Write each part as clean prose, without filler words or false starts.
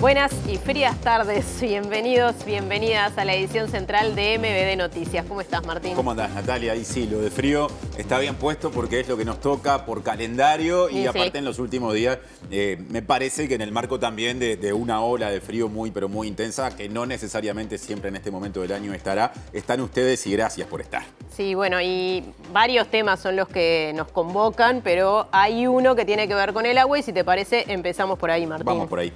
Buenas y frías tardes, bienvenidos, bienvenidas a la edición central de MBD Noticias. ¿Cómo estás, Martín? ¿Cómo andás, Natalia? Ahí sí, lo de frío está bien puesto porque es lo que nos toca por calendario y aparte en los últimos días me parece que en el marco también de una ola de frío muy pero muy intensa que no necesariamente siempre en este momento del año estará. Están ustedes y gracias por estar. Sí, bueno, y varios temas son los que nos convocan, pero hay uno que tiene que ver con el agua y si te parece empezamos por ahí, Martín. Vamos por ahí.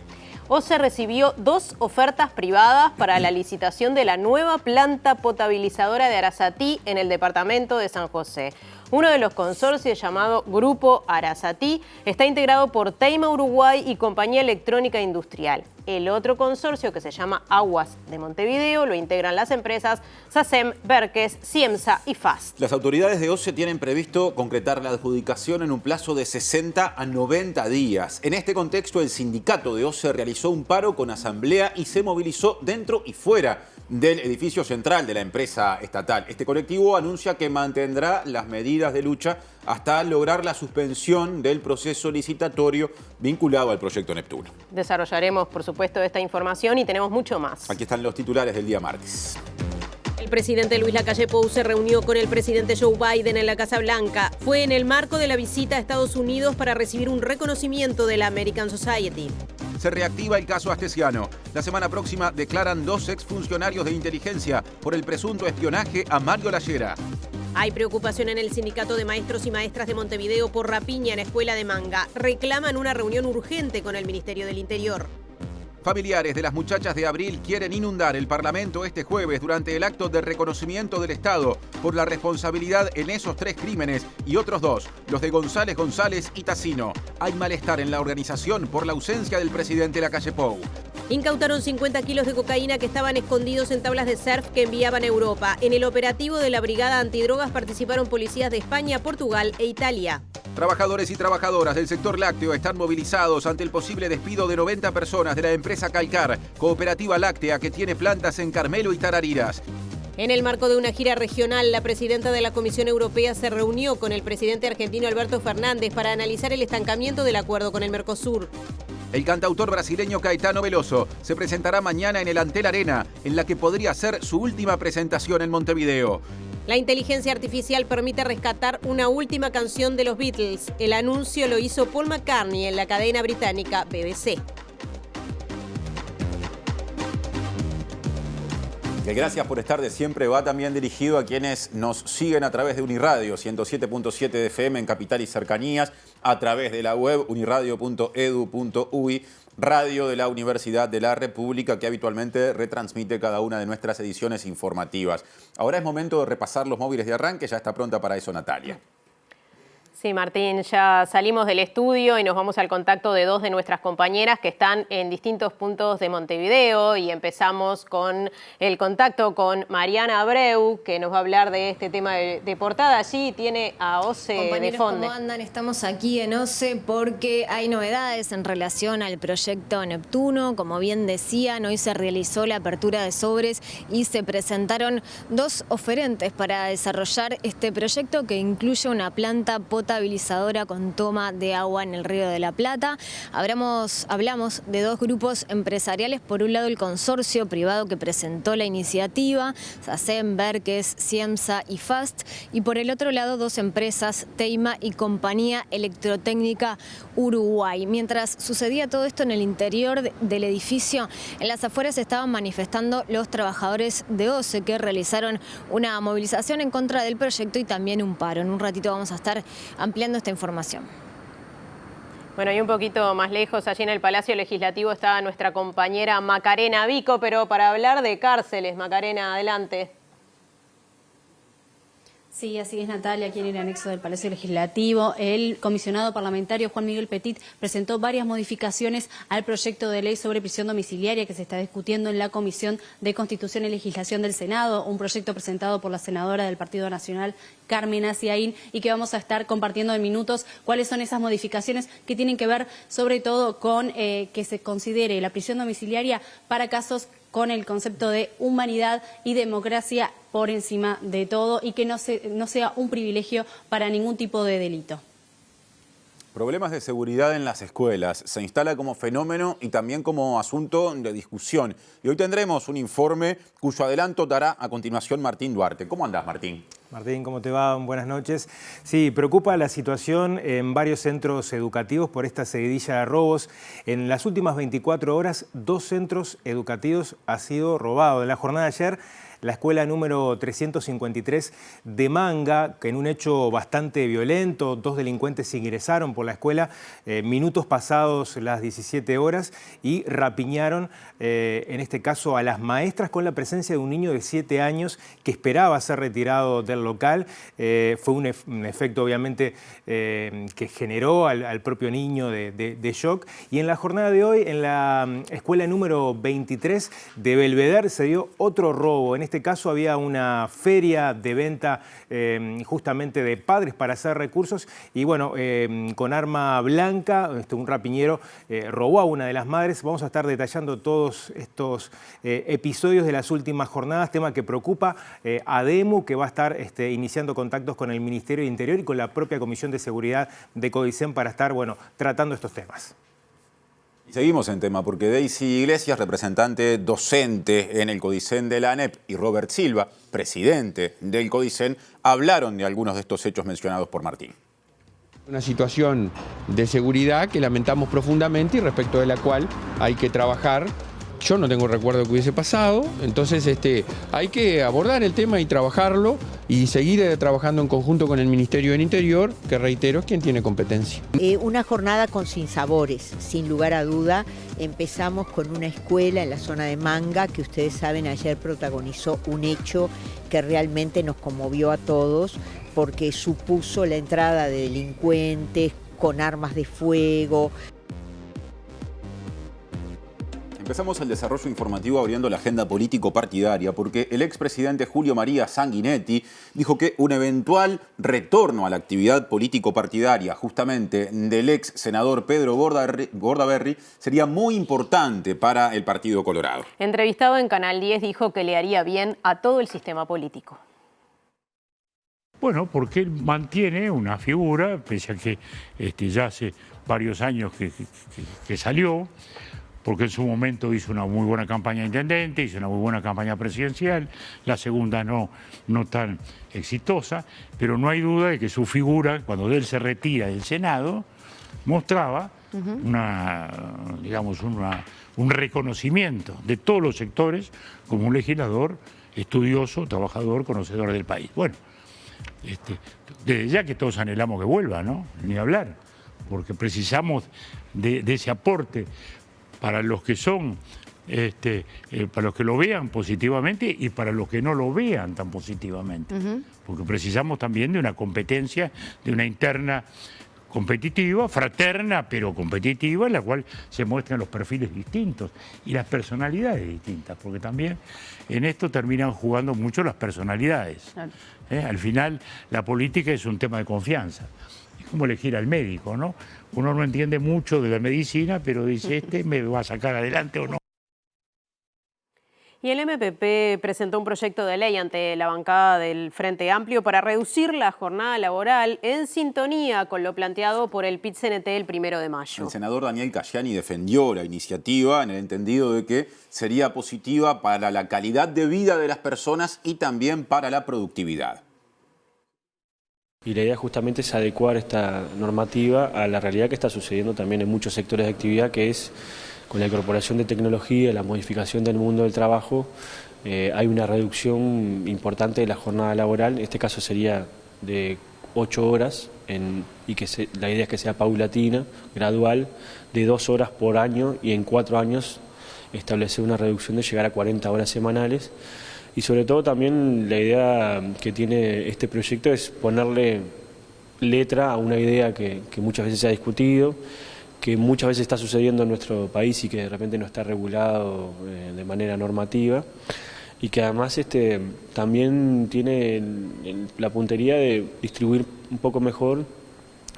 OCE recibió 2 ofertas privadas para la licitación de la nueva planta potabilizadora de Arasatí en el departamento de San José. Uno de los consorcios, llamado Grupo Arasatí, está integrado por Teima Uruguay y Compañía Electrónica Industrial. El otro consorcio, que se llama Aguas de Montevideo, lo integran las empresas SACEM, Berques, Ciemsa y FAST. Las autoridades de OCE tienen previsto concretar la adjudicación en un plazo de 60 a 90 días. En este contexto, el sindicato de OCE realizó un paro con asamblea y se movilizó dentro y fuera del edificio central de la empresa estatal. Este colectivo anuncia que mantendrá las medidas de lucha hasta lograr la suspensión del proceso licitatorio vinculado al proyecto Neptuno. Desarrollaremos, por supuesto, esta información y tenemos mucho más. Aquí están los titulares del día martes. El presidente Luis Lacalle Pou se reunió con el presidente Joe Biden en la Casa Blanca. Fue en el marco de la visita a Estados Unidos para recibir un reconocimiento de la American Society. Se reactiva el caso Astesiano. La semana próxima declaran 2 exfuncionarios de inteligencia por el presunto espionaje a Mario Lallera. Hay preocupación en el sindicato de maestros y maestras de Montevideo por rapiña en Escuela de Manga. Reclaman una reunión urgente con el Ministerio del Interior. Familiares de las muchachas de Abril quieren inundar el Parlamento este jueves durante el acto de reconocimiento del Estado por la responsabilidad en esos 3 crímenes y otros 2, los de González González y Tassino. Hay malestar en la organización por la ausencia del presidente Lacalle Pou. Incautaron 50 kilos de cocaína que estaban escondidos en tablas de surf que enviaban a Europa. En el operativo de la Brigada Antidrogas participaron policías de España, Portugal e Italia. Trabajadores y trabajadoras del sector lácteo están movilizados ante el posible despido de 90 personas de la empresa Calcar, cooperativa láctea que tiene plantas en Carmelo y Tarariras. En el marco de una gira regional, la presidenta de la Comisión Europea se reunió con el presidente argentino Alberto Fernández para analizar el estancamiento del acuerdo con el Mercosur. El cantautor brasileño Caetano Veloso se presentará mañana en el Antel Arena, en la que podría ser su última presentación en Montevideo. La inteligencia artificial permite rescatar una última canción de los Beatles. El anuncio lo hizo Paul McCartney en la cadena británica BBC. Que gracias por estar de siempre va también dirigido a quienes nos siguen a través de Uniradio 107.7 de FM en Capital y Cercanías, a través de la web uniradio.edu.uy, radio de la Universidad de la República que habitualmente retransmite cada una de nuestras ediciones informativas. Ahora es momento de repasar los móviles de arranque, ya está pronta para eso Natalia. Sí, Martín, ya salimos del estudio y nos vamos al contacto de 2 de nuestras compañeras que están en distintos puntos de Montevideo y empezamos con el contacto con Mariana Abreu, que nos va a hablar de este tema de portada. Allí tiene a OCE de fondo. ¿Cómo andan? Estamos aquí en OCE porque hay novedades en relación al proyecto Neptuno. Como bien decían, hoy se realizó la apertura de sobres y se presentaron 2 oferentes para desarrollar este proyecto que incluye una planta potabilizadora con toma de agua en el Río de la Plata. Hablamos de 2 grupos empresariales. Por un lado, el consorcio privado que presentó la iniciativa, SACEM, Berques, Ciemsa y FAST. Y por el otro lado, 2 empresas, Teima y Compañía Electrotécnica Uruguay. Mientras sucedía todo esto en el interior del edificio, en las afueras se estaban manifestando los trabajadores de OCE que realizaron una movilización en contra del proyecto y también un paro. En un ratito vamos a estar ampliando esta información. Bueno, y un poquito más lejos, allí en el Palacio Legislativo, está nuestra compañera Macarena Vico, pero para hablar de cárceles. Macarena, adelante. Sí, así es, Natalia, aquí en el anexo del Palacio Legislativo. El comisionado parlamentario Juan Miguel Petit presentó varias modificaciones al proyecto de ley sobre prisión domiciliaria que se está discutiendo en la Comisión de Constitución y Legislación del Senado, un proyecto presentado por la senadora del Partido Nacional, Carmen Asiaín, y que vamos a estar compartiendo en minutos cuáles son esas modificaciones que tienen que ver sobre todo con que se considere la prisión domiciliaria para casos con el concepto de humanidad y democracia por encima de todo y que no sea un privilegio para ningún tipo de delito. Problemas de seguridad en las escuelas. Se instala como fenómeno y también como asunto de discusión. Y hoy tendremos un informe cuyo adelanto dará a continuación Martín Duarte. ¿Cómo andás, Martín? Martín, ¿cómo te va? Buenas noches. Sí, preocupa la situación en varios centros educativos por esta seguidilla de robos. En las últimas 24 horas, 2 centros educativos han sido robados. En la jornada de ayer, la escuela número 353 de Manga, que en un hecho bastante violento, 2 delincuentes ingresaron por la escuela minutos pasados las 17 horas y rapiñaron, en este caso, a las maestras con la presencia de un niño de 7 años que esperaba ser retirado del local. Fue un efecto, obviamente, que generó al propio niño de shock. Y en la jornada de hoy, en la escuela número 23 de Belvedere, se dio otro robo. En este caso había una feria de venta justamente de padres para hacer recursos y bueno, con arma blanca, un rapiñero robó a una de las madres. Vamos a estar detallando todos estos episodios de las últimas jornadas, tema que preocupa a DEMU, que va a estar iniciando contactos con el Ministerio de Interior y con la propia Comisión de Seguridad de CODICEN para estar, tratando estos temas. Y seguimos en tema porque Daisy Iglesias, representante docente en el CODICEN de la ANEP, y Robert Silva, presidente del CODICEN, hablaron de algunos de estos hechos mencionados por Martín. Una situación de seguridad que lamentamos profundamente y respecto de la cual hay que trabajar. Yo no tengo recuerdo que hubiese pasado, entonces hay que abordar el tema y trabajarlo y seguir trabajando en conjunto con el Ministerio del Interior, que reitero es quien tiene competencia. Una jornada con sinsabores, sin lugar a duda. Empezamos con una escuela en la zona de Manga, que ustedes saben ayer protagonizó un hecho que realmente nos conmovió a todos, porque supuso la entrada de delincuentes con armas de fuego. Empezamos el desarrollo informativo abriendo la agenda político-partidaria porque el expresidente Julio María Sanguinetti dijo que un eventual retorno a la actividad político-partidaria justamente del ex senador Pedro Bordaberry sería muy importante para el Partido Colorado. Entrevistado en Canal 10 dijo que le haría bien a todo el sistema político. Bueno, porque él mantiene una figura, pese a que ya hace varios años que salió, porque en su momento hizo una muy buena campaña de intendente, hizo una muy buena campaña presidencial, la segunda no tan exitosa, pero no hay duda de que su figura, cuando él se retira del Senado, mostraba un reconocimiento de todos los sectores como un legislador estudioso, trabajador, conocedor del país. Bueno, desde ya que todos anhelamos que vuelva, ¿no? Ni hablar, porque precisamos de ese aporte para los que para los que lo vean positivamente y para los que no lo vean tan positivamente. Porque precisamos también de una competencia, de una interna competitiva, fraterna pero competitiva, en la cual se muestran los perfiles distintos y las personalidades distintas, porque también en esto terminan jugando mucho las personalidades. Al final la política es un tema de confianza. Como elegir al médico, ¿no? Uno no entiende mucho de la medicina, pero dice, ¿me va a sacar adelante o no? Y el MPP presentó un proyecto de ley ante la bancada del Frente Amplio para reducir la jornada laboral en sintonía con lo planteado por el PIT-CNT el 1 de mayo. El senador Daniel Cayani defendió la iniciativa en el entendido de que sería positiva para la calidad de vida de las personas y también para la productividad. Y la idea justamente es adecuar esta normativa a la realidad que está sucediendo también en muchos sectores de actividad, que es con la incorporación de tecnología, la modificación del mundo del trabajo, hay una reducción importante de la jornada laboral. En este caso sería de 8 horas y la idea es que sea paulatina, gradual, de 2 horas por año y en 4 años establecer una reducción de llegar a 40 horas semanales. Y sobre todo también la idea que tiene este proyecto es ponerle letra a una idea que muchas veces se ha discutido, que muchas veces está sucediendo en nuestro país y que de repente no está regulado de manera normativa, y que además también tiene la puntería de distribuir un poco mejor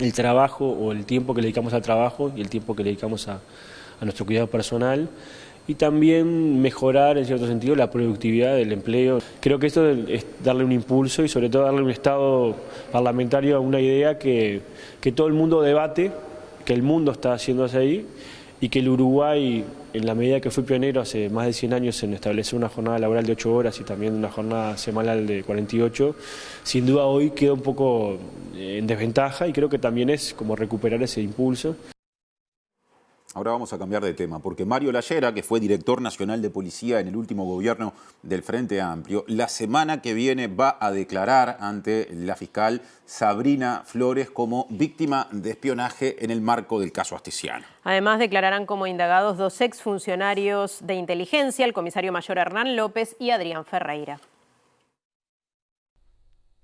el trabajo o el tiempo que le dedicamos al trabajo y el tiempo que le dedicamos a nuestro cuidado personal, y también mejorar en cierto sentido la productividad del empleo. Creo que esto es darle un impulso y sobre todo darle un estado parlamentario a una idea que todo el mundo debate, que el mundo está haciéndose ahí y que el Uruguay, en la medida que fue pionero hace más de 100 años en establecer una jornada laboral de 8 horas y también una jornada semanal de 48, sin duda hoy queda un poco en desventaja y creo que también es como recuperar ese impulso. Ahora vamos a cambiar de tema, porque Mario Lallera, que fue director nacional de policía en el último gobierno del Frente Amplio, la semana que viene va a declarar ante la fiscal Sabrina Flores como víctima de espionaje en el marco del caso Astesiano. Además, declararán como indagados 2 exfuncionarios de inteligencia, el comisario mayor Hernán López y Adrián Ferreira.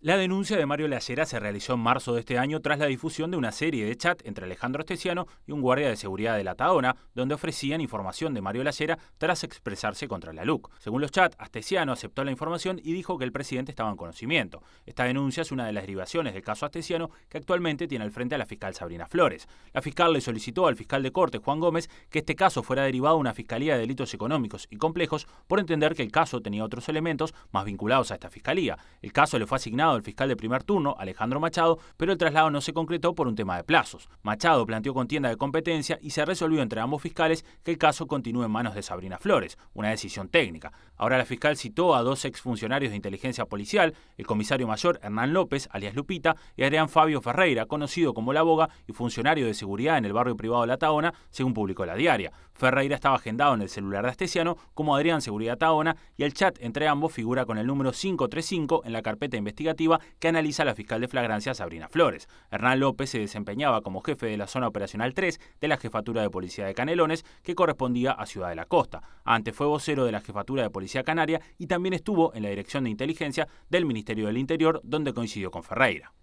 La denuncia de Mario Lallera se realizó en marzo de este año tras la difusión de una serie de chats entre Alejandro Astesiano y un guardia de seguridad de la Tadona, donde ofrecían información de Mario Lallera tras expresarse contra la LUC. Según los chats, Astesiano aceptó la información y dijo que el presidente estaba en conocimiento. Esta denuncia es una de las derivaciones del caso Astesiano que actualmente tiene al frente a la fiscal Sabrina Flores. La fiscal le solicitó al fiscal de corte, Juan Gómez, que este caso fuera derivado a una fiscalía de delitos económicos y complejos por entender que el caso tenía otros elementos más vinculados a esta fiscalía. El caso le fue asignado al fiscal de primer turno, Alejandro Machado, pero el traslado no se concretó por un tema de plazos. Machado planteó contienda de competencia y se resolvió entre ambos fiscales que el caso continúe en manos de Sabrina Flores, una decisión técnica. Ahora la fiscal citó a 2 exfuncionarios de inteligencia policial, el comisario mayor Hernán López, alias Lupita, y Adrián Fabio Ferreira, conocido como La Boga y funcionario de seguridad en el barrio privado de La Tadona, según publicó La Diaria. Ferreira estaba agendado en el celular de Astesiano como Adrián Seguridad Tadona y el chat entre ambos figura con el número 535 en la carpeta investigativa que analiza la fiscal de flagrancia Sabrina Flores. Hernán López se desempeñaba como jefe de la zona operacional 3 de la Jefatura de Policía de Canelones, que correspondía a Ciudad de la Costa. Antes fue vocero de la Jefatura de Policía Canaria y también estuvo en la Dirección de Inteligencia del Ministerio del Interior, donde coincidió con Ferreira.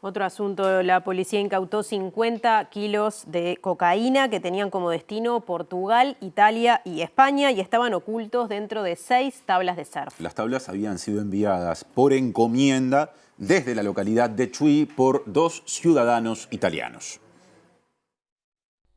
Otro asunto, la policía incautó 50 kilos de cocaína que tenían como destino Portugal, Italia y España y estaban ocultos dentro de 6 tablas de surf. Las tablas habían sido enviadas por encomienda desde la localidad de Chuy por 2 ciudadanos italianos.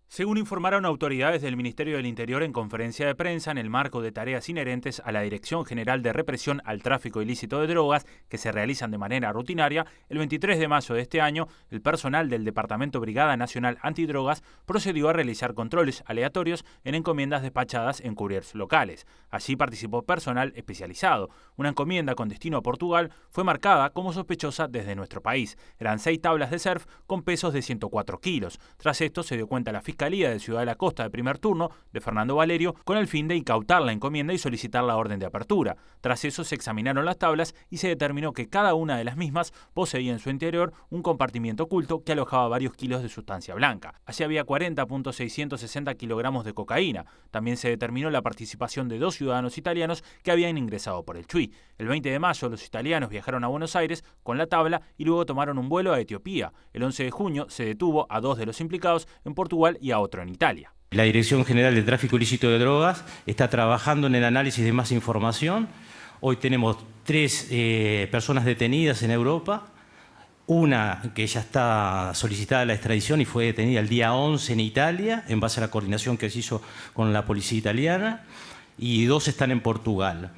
Según informaron autoridades del Ministerio del Interior en conferencia de prensa en el marco de tareas inherentes a la Dirección General de Represión al Tráfico Ilícito de Drogas, que se realizan de manera rutinaria, el 23 de mayo de este año, el personal del Departamento Brigada Nacional Antidrogas procedió a realizar controles aleatorios en encomiendas despachadas en couriers locales. Allí participó personal especializado. Una encomienda con destino a Portugal fue marcada como sospechosa desde nuestro país. Eran 6 tablas de surf con pesos de 104 kilos. Tras esto se dio cuenta la Fiscalía de Ciudad de la Costa de primer turno, de Fernando Valerio, con el fin de incautar la encomienda y solicitar la orden de apertura. Tras eso se examinaron las tablas y se determinó que cada una de las mismas poseía en su interior un compartimiento oculto que alojaba varios kilos de sustancia blanca. Allí había 40.660 kilogramos de cocaína. También se determinó la participación de 2 ciudadanos italianos que habían ingresado por el Chuy. El 20 de mayo los italianos viajaron a Buenos Aires con la tabla y luego tomaron un vuelo a Etiopía. El 11 de junio se detuvo a 2 de los implicados en Portugal y a otro en Italia. La Dirección General de Tráfico Ilícito de Drogas está trabajando en el análisis de más información. Hoy tenemos 3 personas detenidas en Europa. Una que ya está solicitada la extradición y fue detenida el día 11 en Italia, en base a la coordinación que se hizo con la policía italiana. Y 2 están en Portugal.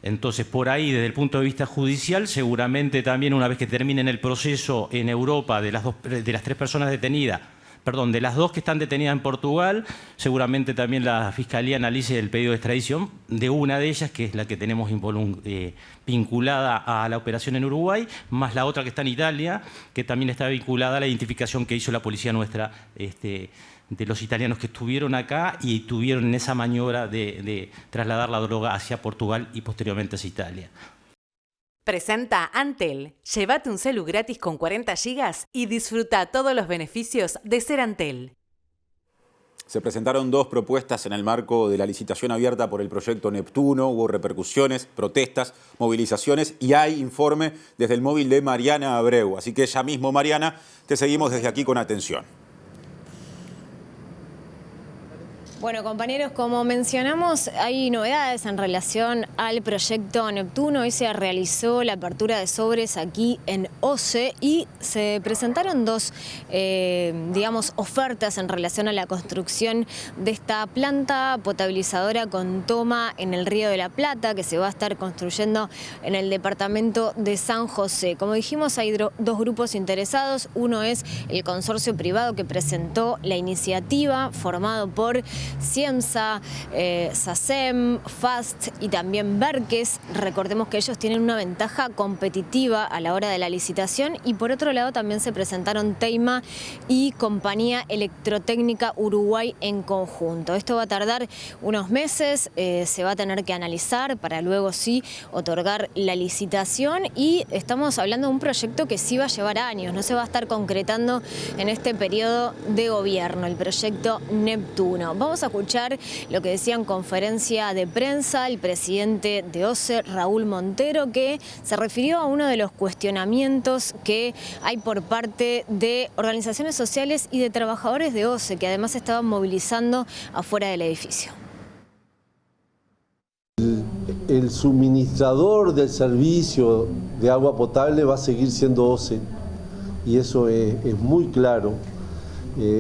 Entonces, por ahí, desde el punto de vista judicial, seguramente también una vez que terminen el proceso en Europa de las 3 personas detenidas, de las 2 que están detenidas en Portugal, seguramente también la Fiscalía analice el pedido de extradición de una de ellas, que es la que tenemos vinculada a la operación en Uruguay, más la otra que está en Italia, que también está vinculada a la identificación que hizo la policía nuestra de los italianos que estuvieron acá y tuvieron en esa maniobra de trasladar la droga hacia Portugal y posteriormente hacia Italia. Presenta Antel. Llévate un celu gratis con 40 GB y disfruta todos los beneficios de ser Antel. Se presentaron 2 propuestas en el marco de la licitación abierta por el proyecto Neptuno. Hubo repercusiones, protestas, movilizaciones y hay informe desde el móvil de Mariana Abreu. Así que ya mismo, Mariana, te seguimos desde aquí con atención. Bueno, compañeros, como mencionamos, hay novedades en relación al proyecto Neptuno. Hoy se realizó la apertura de sobres aquí en OCE y se presentaron dos, ofertas en relación a la construcción de esta planta potabilizadora con toma en el Río de la Plata, que se va a estar construyendo en el departamento de San José. Como dijimos, hay dos grupos interesados. Uno es el consorcio privado que presentó la iniciativa, formado por Ciemsa, SACEM, FAST y también Berques. Recordemos que ellos tienen una ventaja competitiva a la hora de la licitación, y por otro lado también se presentaron Teima y Compañía Electrotécnica Uruguay en conjunto. Esto va a tardar unos meses, se va a tener que analizar para luego sí otorgar la licitación, y estamos hablando de un proyecto que sí va a llevar años, no se va a estar concretando en este periodo de gobierno, el proyecto Neptuno. Vamos a escuchar lo que decía en conferencia de prensa el presidente de OCE, Raúl Montero, que se refirió a uno de los cuestionamientos que hay por parte de organizaciones sociales y de trabajadores de OCE, que además estaban movilizando afuera del edificio. El suministrador del servicio de agua potable va a seguir siendo OCE, y eso es muy claro.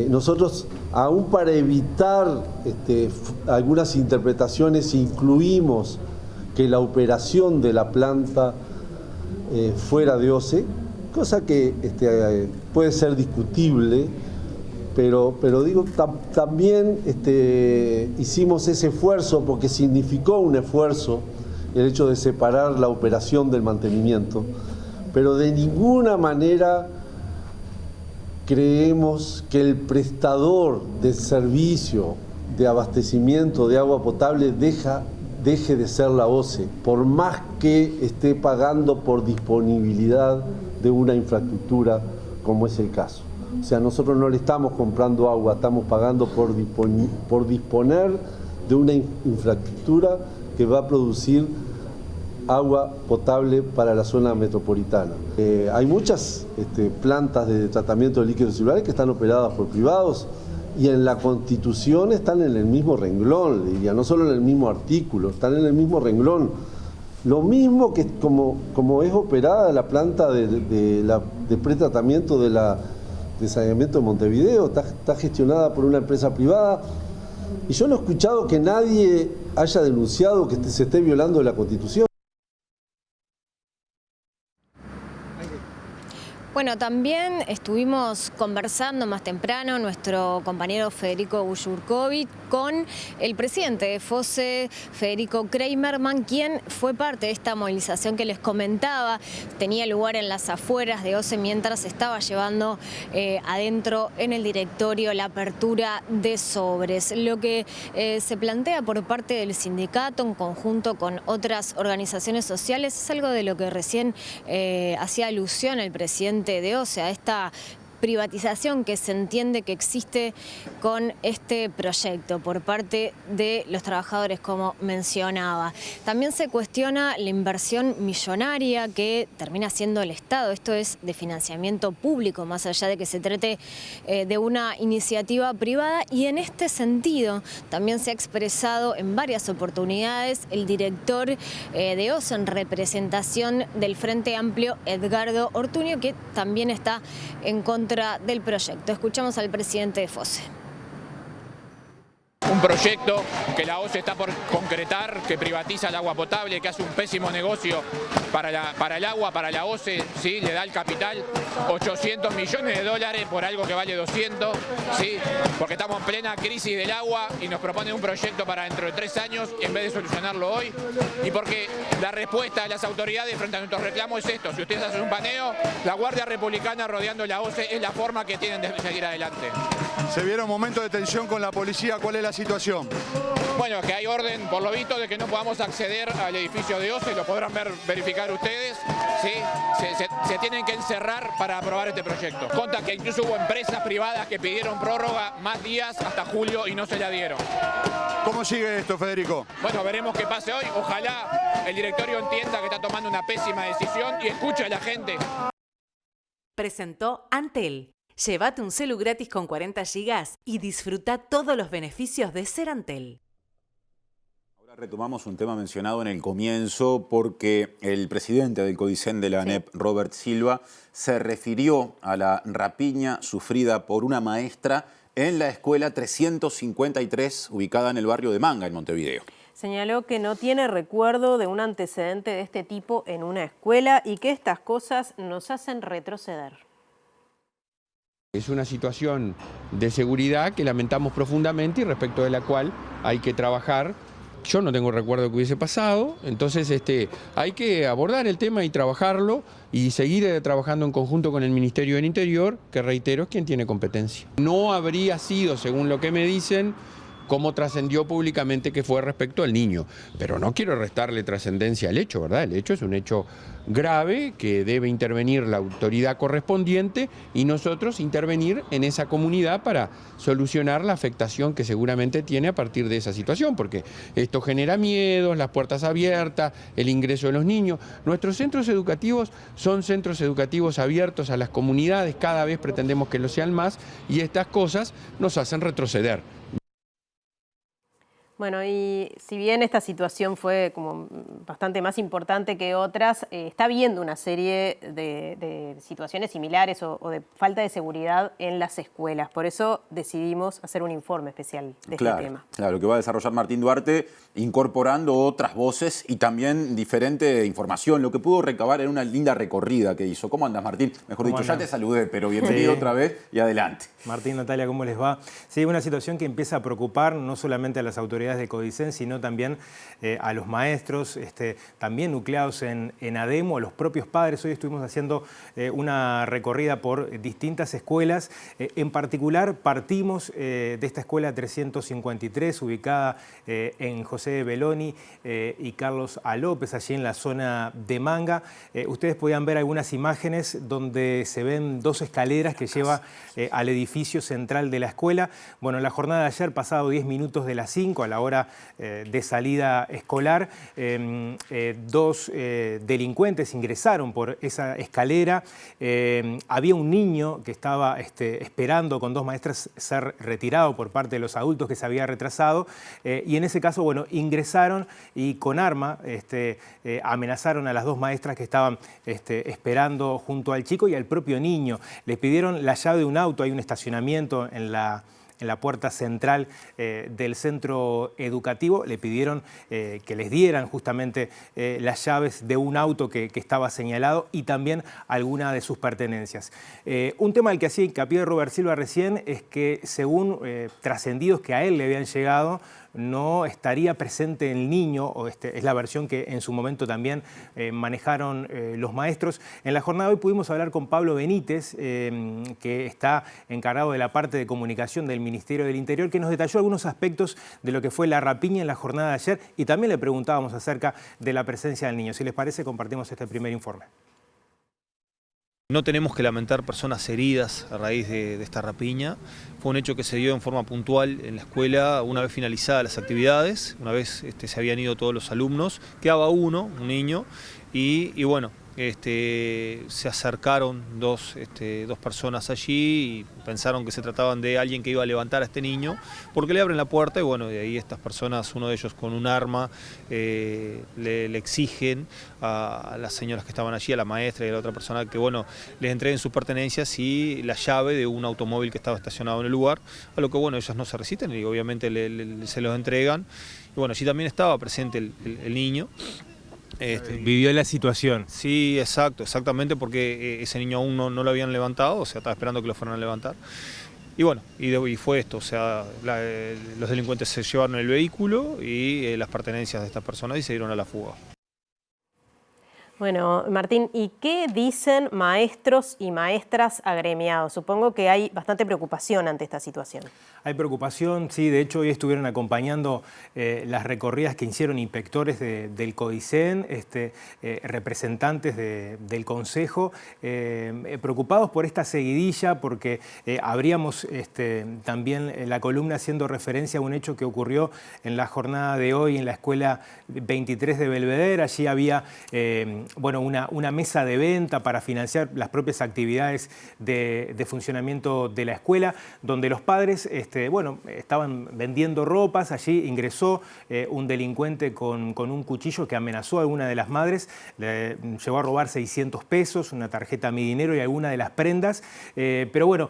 Nosotros, aún para evitar algunas interpretaciones, incluimos que la operación de la planta fuera de OCE, cosa que puede ser discutible, pero digo, también hicimos ese esfuerzo porque significó un esfuerzo el hecho de separar la operación del mantenimiento, pero de ninguna manera creemos que el prestador de servicio de abastecimiento de agua potable deje de ser la OCE, por más que esté pagando por disponibilidad de una infraestructura como es el caso. O sea, nosotros no le estamos comprando agua, estamos pagando por disponer de una infraestructura que va a producir agua potable para la zona metropolitana. Hay muchas plantas de tratamiento de líquidos residuales que están operadas por privados, y en la Constitución están en el mismo renglón, diría, no solo en el mismo artículo, están en el mismo renglón. Lo mismo que como es operada la planta de pretratamiento de saneamiento de Montevideo, está gestionada por una empresa privada, y yo no he escuchado que nadie haya denunciado que se esté violando la Constitución. Bueno, también estuvimos conversando más temprano, nuestro compañero Federico Bujurkovic, con el presidente de FOSE, Federico Kramerman, quien fue parte de esta movilización que les comentaba. Tenía lugar en las afueras de OCE mientras estaba llevando adentro en el directorio la apertura de sobres. Lo que se plantea por parte del sindicato en conjunto con otras organizaciones sociales es algo de lo que recién hacía alusión el presidente de OCE, a esta privatización que se entiende que existe con este proyecto por parte de los trabajadores, como mencionaba. También se cuestiona la inversión millonaria que termina siendo el Estado. Esto es de financiamiento público, más allá de que se trate de una iniciativa privada, y en este sentido también se ha expresado en varias oportunidades el director de OCE en representación del Frente Amplio, Edgardo Ortuño, que también está en contra del proyecto. Escuchamos al presidente de FOSE. Un proyecto que la OCE está por concretar, que privatiza el agua potable, que hace un pésimo negocio para el agua, para la OCE, ¿sí? Le da el capital 800 millones de dólares por algo que vale 200, ¿sí? Porque estamos en plena crisis del agua y nos proponen un proyecto para dentro de 3 años en vez de solucionarlo hoy, y porque la respuesta de las autoridades frente a nuestros reclamos es esto: si ustedes hacen un paneo, la Guardia Republicana rodeando la OCE es la forma que tienen de seguir adelante. Se vieron momentos de tensión con la policía, ¿cuál es la situación? Bueno, que hay orden, por lo visto, de que no podamos acceder al edificio de OCE, lo podrán verificar ustedes, ¿sí? Se tienen que encerrar para aprobar este proyecto. Conta que incluso hubo empresas privadas que pidieron prórroga más días hasta julio y no se la dieron. ¿Cómo sigue esto, Federico? Bueno, veremos qué pase hoy. Ojalá el directorio entienda que está tomando una pésima decisión y escuche a la gente. Presentó Antel. Llévate un celu gratis con 40 GB y disfruta todos los beneficios de ser Antel. Ahora retomamos un tema mencionado en el comienzo porque el presidente del CODICEN de la ANEP, Robert Silva, se refirió a la rapiña sufrida por una maestra en la escuela 353, ubicada en el barrio de Manga, en Montevideo. Señaló que no tiene recuerdo de un antecedente de este tipo en una escuela y que estas cosas nos hacen retroceder. Es una situación de seguridad que lamentamos profundamente y respecto de la cual hay que trabajar. Yo no tengo recuerdo que hubiese pasado, entonces hay que abordar el tema y trabajarlo y seguir trabajando en conjunto con el Ministerio del Interior, que reitero es quien tiene competencia. No habría sido, según lo que me dicen, como trascendió públicamente que fue respecto al niño. Pero no quiero restarle trascendencia al hecho, ¿verdad? El hecho es un hecho grave que debe intervenir la autoridad correspondiente y nosotros intervenir en esa comunidad para solucionar la afectación que seguramente tiene a partir de esa situación, porque esto genera miedos, las puertas abiertas, el ingreso de los niños. Nuestros centros educativos son centros educativos abiertos a las comunidades, cada vez pretendemos que lo sean más y estas cosas nos hacen retroceder. Bueno, y si bien esta situación fue como bastante más importante que otras, está habiendo una serie de situaciones similares o de falta de seguridad en las escuelas. Por eso decidimos hacer un informe especial de este tema. Claro, que va a desarrollar Martín Duarte, incorporando otras voces y también diferente información. Lo que pudo recabar en una linda recorrida que hizo. ¿Cómo andas, Martín? Mejor dicho, ya te saludé, pero bienvenido otra vez y adelante. Martín, Natalia, ¿cómo les va? Sí, una situación que empieza a preocupar no solamente a las autoridades de CODICEN, sino también a los maestros, también nucleados en ADEMO, a los propios padres. Hoy estuvimos haciendo una recorrida por distintas escuelas. En particular, partimos de esta escuela 353, ubicada en José Belloni y Carlos A. López, allí en la zona de Manga. Ustedes podían ver algunas imágenes donde se ven dos escaleras que llevan al edificio central de la escuela. Bueno, en la jornada de ayer, pasado 10 minutos de las 5, a la hora de salida escolar, dos delincuentes ingresaron por esa escalera. Había un niño que estaba esperando con dos maestras ser retirado por parte de los adultos que se había retrasado, y en ese caso, bueno, ingresaron y con arma amenazaron a las dos maestras que estaban esperando junto al chico y al propio niño. Les pidieron la llave de un auto, hay un estacionamiento en la puerta central del centro educativo. Le pidieron que les dieran justamente las llaves de un auto que estaba señalado y también alguna de sus pertenencias. Un tema al que hacía hincapié Robert Silva recién es que, según trascendidos que a él le habían llegado, no estaría presente el niño, o es la versión que en su momento también manejaron los maestros. En la jornada de hoy pudimos hablar con Pablo Benítez, que está encargado de la parte de comunicación del Ministerio del Interior, que nos detalló algunos aspectos de lo que fue la rapiña en la jornada de ayer y también le preguntábamos acerca de la presencia del niño. Si les parece, compartimos este primer informe. No tenemos que lamentar personas heridas a raíz de esta rapiña. Fue un hecho que se dio en forma puntual en la escuela una vez finalizadas las actividades, una vez se habían ido todos los alumnos, quedaba un niño, y bueno, se acercaron dos personas allí y pensaron que se trataban de alguien que iba a levantar a este niño, porque le abren la puerta y bueno, de ahí estas personas, uno de ellos con un arma, le exigen a las señoras que estaban allí, a la maestra y a la otra persona, que bueno, les entreguen sus pertenencias y la llave de un automóvil que estaba estacionado en el lugar, a lo que bueno, ellas no se resisten y obviamente se los entregan. Y bueno, allí también estaba presente el niño. Vivió la situación. Sí, exactamente, porque ese niño aún no lo habían levantado, o sea, estaba esperando que lo fueran a levantar. Y bueno, y fue esto, o sea, los delincuentes se llevaron el vehículo y las pertenencias de estas personas y se dieron a la fuga. Bueno, Martín, ¿y qué dicen maestros y maestras agremiados? Supongo que hay bastante preocupación ante esta situación. Hay preocupación, sí. De hecho, hoy estuvieron acompañando las recorridas que hicieron inspectores del CODICEN, representantes del Consejo, preocupados por esta seguidilla, porque abríamos también la columna haciendo referencia a un hecho que ocurrió en la jornada de hoy en la escuela 23 de Belvedere. Allí había bueno, una mesa de venta para financiar las propias actividades de funcionamiento de la escuela, donde los padres bueno, estaban vendiendo ropas. Allí ingresó un delincuente con un cuchillo que amenazó a una de las madres, le llegó a robar 600 pesos, una tarjeta Mi Dinero y alguna de las prendas. Pero bueno,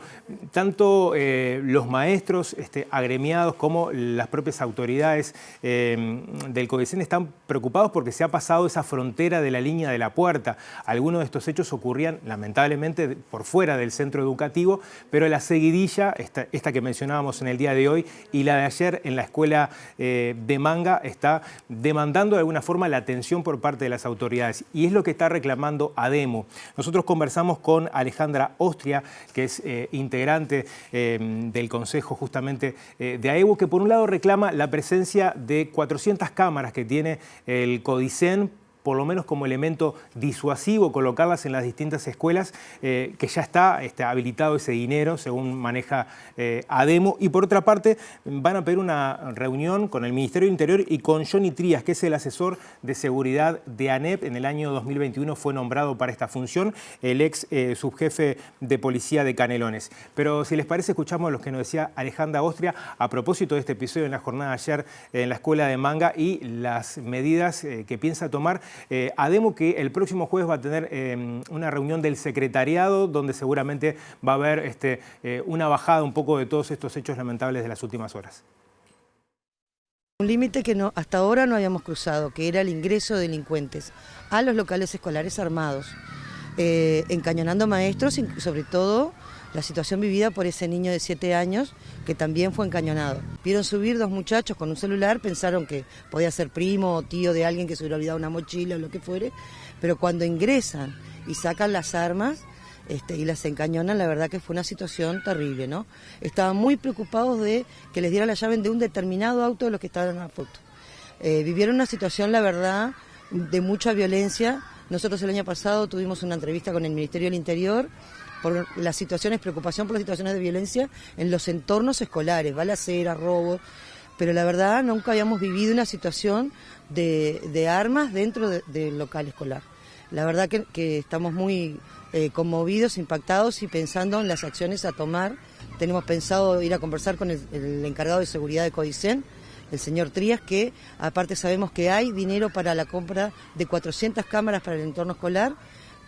tanto los maestros agremiados como las propias autoridades del CODICEN están preocupados porque se ha pasado esa frontera de la línea de la puerta. Algunos de estos hechos ocurrían lamentablemente por fuera del centro educativo, pero la seguidilla, esta que mencionábamos en el día de hoy y la de ayer en la escuela de Manga, está demandando de alguna forma la atención por parte de las autoridades, y es lo que está reclamando ADEMO. Nosotros conversamos con Alejandra Ostria, que es integrante del Consejo justamente de AEBU, que por un lado reclama la presencia de 400 cámaras que tiene el CODICEN, por lo menos como elemento disuasivo, colocarlas en las distintas escuelas, que ya está habilitado ese dinero, según maneja ADEMO. Y por otra parte, van a pedir una reunión con el Ministerio del Interior y con Johnny Trías, que es el asesor de seguridad de ANEP. En el año 2021 fue nombrado para esta función, el ex subjefe de policía de Canelones. Pero si les parece, escuchamos lo que nos decía Alejandra Ostria a propósito de este episodio en la jornada de ayer en la escuela de Manga y las medidas que piensa tomar ADEMO, que el próximo jueves va a tener una reunión del secretariado donde seguramente va a haber una bajada un poco de todos estos hechos lamentables de las últimas horas. Un límite que hasta ahora no habíamos cruzado, que era el ingreso de delincuentes a los locales escolares armados, encañonando maestros y sobre todo la situación vivida por ese niño de 7 años que también fue encañonado. Vieron subir 2 muchachos con un celular, pensaron que podía ser primo o tío de alguien que se hubiera olvidado una mochila o lo que fuere, pero cuando ingresan y sacan las armas y las encañonan, la verdad que fue una situación terrible, ¿no? Estaban muy preocupados de que les diera la llave de un determinado auto de los que estaban en la foto. Vivieron una situación, la verdad, de mucha violencia. Nosotros el año pasado tuvimos una entrevista con el Ministerio del Interior por las situaciones, preocupación por las situaciones de violencia en los entornos escolares, balaceras, robos, pero la verdad nunca habíamos vivido una situación de armas dentro del local escolar. La verdad que estamos muy conmovidos, impactados y pensando en las acciones a tomar. Tenemos pensado ir a conversar con el encargado de seguridad de CODICEN, el señor Trías, que aparte sabemos que hay dinero para la compra de 400 cámaras para el entorno escolar,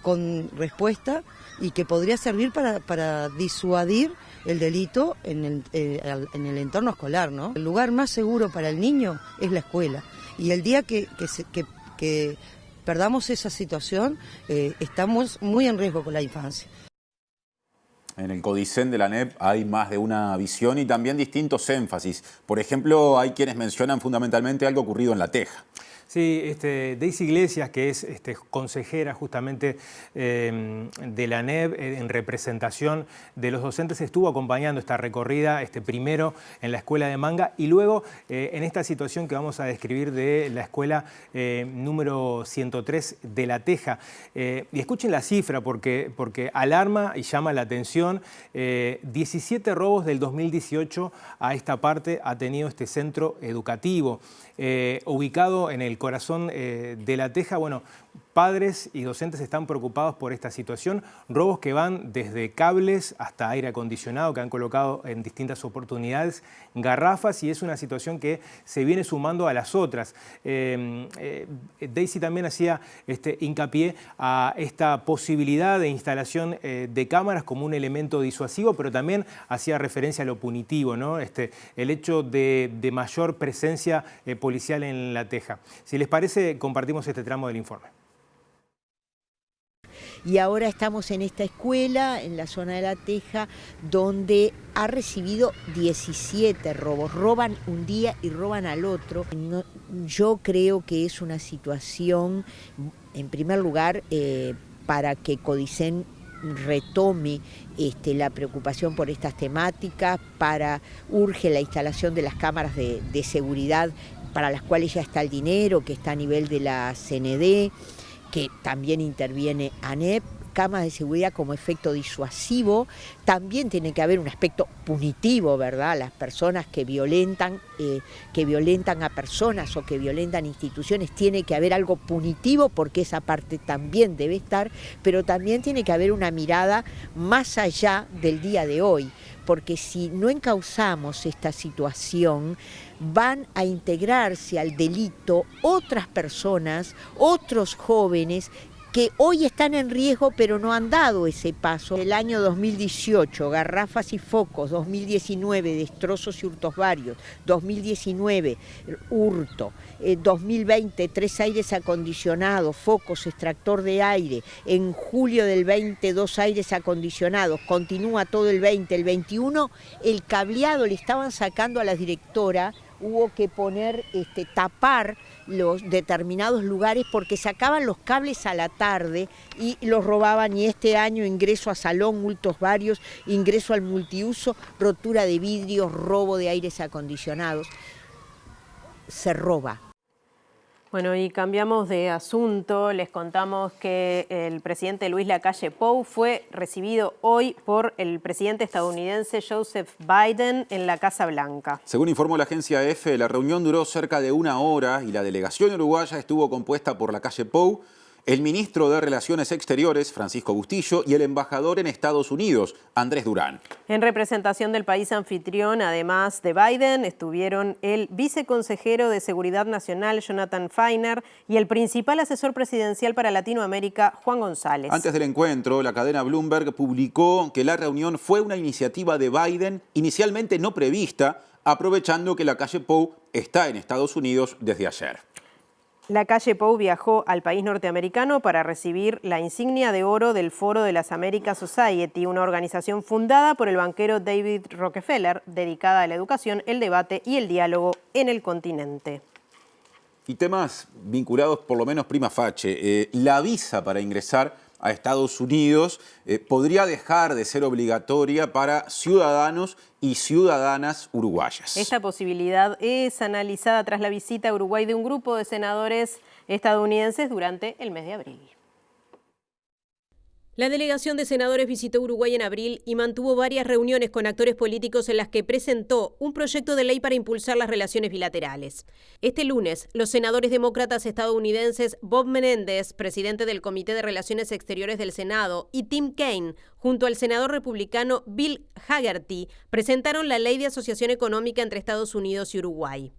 con respuesta, y que podría servir para disuadir el delito en el entorno escolar, ¿no? El lugar más seguro para el niño es la escuela, y el día que perdamos esa situación, estamos muy en riesgo con la infancia. En el CODICEN de la ANEP hay más de una visión y también distintos énfasis. Por ejemplo, hay quienes mencionan fundamentalmente algo ocurrido en La Teja. Sí, Daisy Iglesias, que es consejera justamente de la ANEP en representación de los docentes, estuvo acompañando esta recorrida primero en la escuela de Manga y luego en esta situación que vamos a describir de la escuela número 103 de La Teja. Y escuchen la cifra porque alarma y llama la atención. 17 robos del 2018 a esta parte ha tenido este centro educativo. Ubicado en el corazón de La Teja. Bueno, padres y docentes están preocupados por esta situación. Robos que van desde cables hasta aire acondicionado que han colocado en distintas oportunidades, garrafas, y es una situación que se viene sumando a las otras. Daisy también hacía hincapié a esta posibilidad de instalación de cámaras como un elemento disuasivo, pero también hacía referencia a lo punitivo, ¿no? El hecho de mayor presencia policial en La Teja. Si les parece, compartimos este tramo del informe. Y ahora estamos en esta escuela, en la zona de La Teja, donde ha recibido 17 robos. Roban un día y roban al otro. Yo creo que es una situación, en primer lugar, para que CODICEN retome la preocupación por estas temáticas, urge la instalación de las cámaras de seguridad para las cuales ya está el dinero, que está a nivel de la CND, que también interviene ANEP, cámaras de seguridad como efecto disuasivo. También tiene que haber un aspecto punitivo, ¿verdad? Las personas que violentan a personas o que violentan instituciones, tiene que haber algo punitivo porque esa parte también debe estar, pero también tiene que haber una mirada más allá del día de hoy, porque si no encauzamos esta situación, van a integrarse al delito otras personas, otros jóvenes que hoy están en riesgo pero no han dado ese paso. El año 2018, garrafas y focos, 2019, destrozos y hurtos varios, 2019, hurto, 2020, 3 aires acondicionados, focos, extractor de aire, en julio del 20, 2 aires acondicionados, continúa todo el 20, el 21, el cableado le estaban sacando a la directora, hubo que poner, tapar los determinados lugares porque sacaban los cables a la tarde y los robaban, y este año ingreso a salón, hurtos varios, ingreso al multiuso, rotura de vidrios, robo de aires acondicionados. Se roba. Bueno, y cambiamos de asunto. Les contamos que el presidente Luis Lacalle Pou fue recibido hoy por el presidente estadounidense Joseph Biden en la Casa Blanca. Según informó la agencia EFE, la reunión duró cerca de 1 hora y la delegación uruguaya estuvo compuesta por Lacalle Pou, el ministro de Relaciones Exteriores, Francisco Bustillo, y el embajador en Estados Unidos, Andrés Durán. En representación del país anfitrión, además de Biden, estuvieron el viceconsejero de Seguridad Nacional, Jonathan Feiner, y el principal asesor presidencial para Latinoamérica, Juan González. Antes del encuentro, la cadena Bloomberg publicó que la reunión fue una iniciativa de Biden inicialmente no prevista, aprovechando que Lacalle Pou está en Estados Unidos desde ayer. Lacalle Pou viajó al país norteamericano para recibir la insignia de oro del Foro de las Americas Society, una organización fundada por el banquero David Rockefeller, dedicada a la educación, el debate y el diálogo en el continente. Y temas vinculados por lo menos prima facie. La visa para ingresar a Estados Unidos podría dejar de ser obligatoria para ciudadanos y ciudadanas uruguayas. Esta posibilidad es analizada tras la visita a Uruguay de un grupo de senadores estadounidenses durante el mes de abril. La delegación de senadores visitó Uruguay en abril y mantuvo varias reuniones con actores políticos en las que presentó un proyecto de ley para impulsar las relaciones bilaterales. Este lunes, los senadores demócratas estadounidenses Bob Menéndez, presidente del Comité de Relaciones Exteriores del Senado, y Tim Kaine, junto al senador republicano Bill Hagerty, presentaron la Ley de Asociación Económica entre Estados Unidos y Uruguay.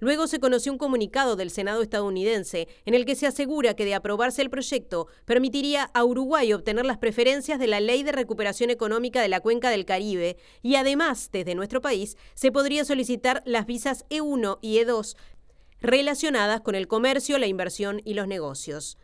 Luego se conoció un comunicado del Senado estadounidense en el que se asegura que de aprobarse el proyecto permitiría a Uruguay obtener las preferencias de la Ley de Recuperación Económica de la Cuenca del Caribe y además, desde nuestro país, se podría solicitar las visas E1 y E2 relacionadas con el comercio, la inversión y los negocios.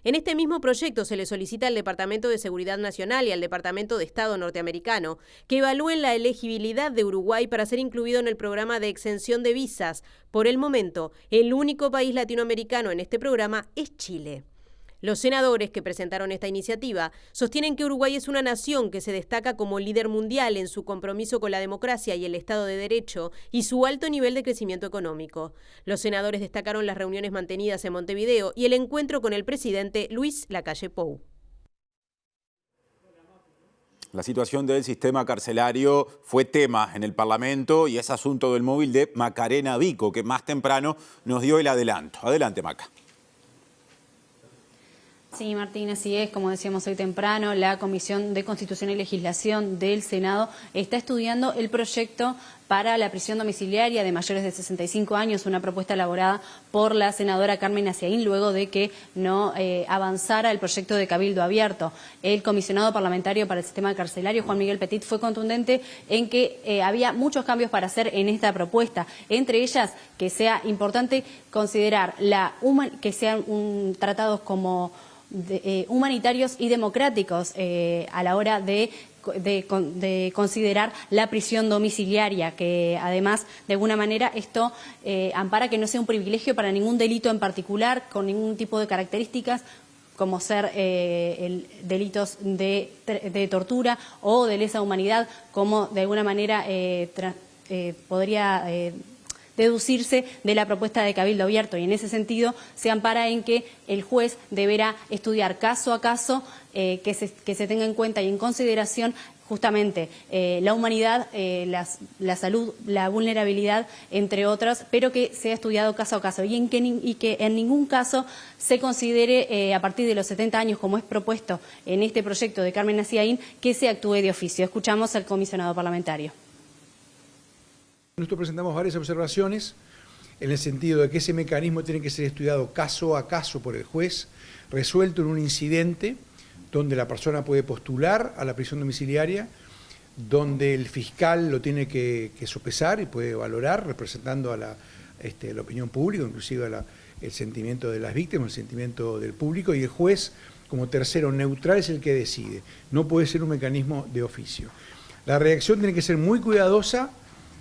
En este mismo proyecto se le solicita al Departamento de Seguridad Nacional y al Departamento de Estado norteamericano que evalúen la elegibilidad de Uruguay para ser incluido en el programa de exención de visas. Por el momento, el único país latinoamericano en este programa es Chile. Los senadores que presentaron esta iniciativa sostienen que Uruguay es una nación que se destaca como líder mundial en su compromiso con la democracia y el Estado de Derecho y su alto nivel de crecimiento económico. Los senadores destacaron las reuniones mantenidas en Montevideo y el encuentro con el presidente Luis Lacalle Pou. La situación del sistema carcelario fue tema en el Parlamento y es asunto del móvil de Macarena Vico, que más temprano nos dio el adelanto. Adelante, Maca. Sí, Martín, así es. Como decíamos hoy temprano, la Comisión de Constitución y Legislación del Senado está estudiando el proyecto para la prisión domiciliaria de mayores de 65 años, una propuesta elaborada por la senadora Carmen Aciaín luego de que no avanzara el proyecto de Cabildo Abierto. El comisionado parlamentario para el sistema carcelario, Juan Miguel Petit, fue contundente en que había muchos cambios para hacer en esta propuesta, entre ellas que sea importante considerar que sean tratados como humanitarios y democráticos a la hora de considerar la prisión domiciliaria, que además de alguna manera esto ampara que no sea un privilegio para ningún delito en particular, con ningún tipo de características como ser delitos de tortura o de lesa humanidad, como de alguna manera podría deducirse de la propuesta de Cabildo Abierto, y en ese sentido se ampara en que el juez deberá estudiar caso a caso, que se tenga en cuenta y en consideración justamente la humanidad, la salud, la vulnerabilidad, entre otras, pero que sea estudiado caso a caso y que en ningún caso se considere a partir de los 70 años, como es propuesto en este proyecto de Carmen Aciaín, que se actúe de oficio. Escuchamos al comisionado parlamentario. Nosotros presentamos varias observaciones en el sentido de que ese mecanismo tiene que ser estudiado caso a caso por el juez, resuelto en un incidente donde la persona puede postular a la prisión domiciliaria, donde el fiscal lo tiene que sopesar y puede valorar, representando a la opinión pública, inclusive el sentimiento de las víctimas, el sentimiento del público, y el juez, como tercero neutral, es el que decide. No puede ser un mecanismo de oficio. La reacción tiene que ser muy cuidadosa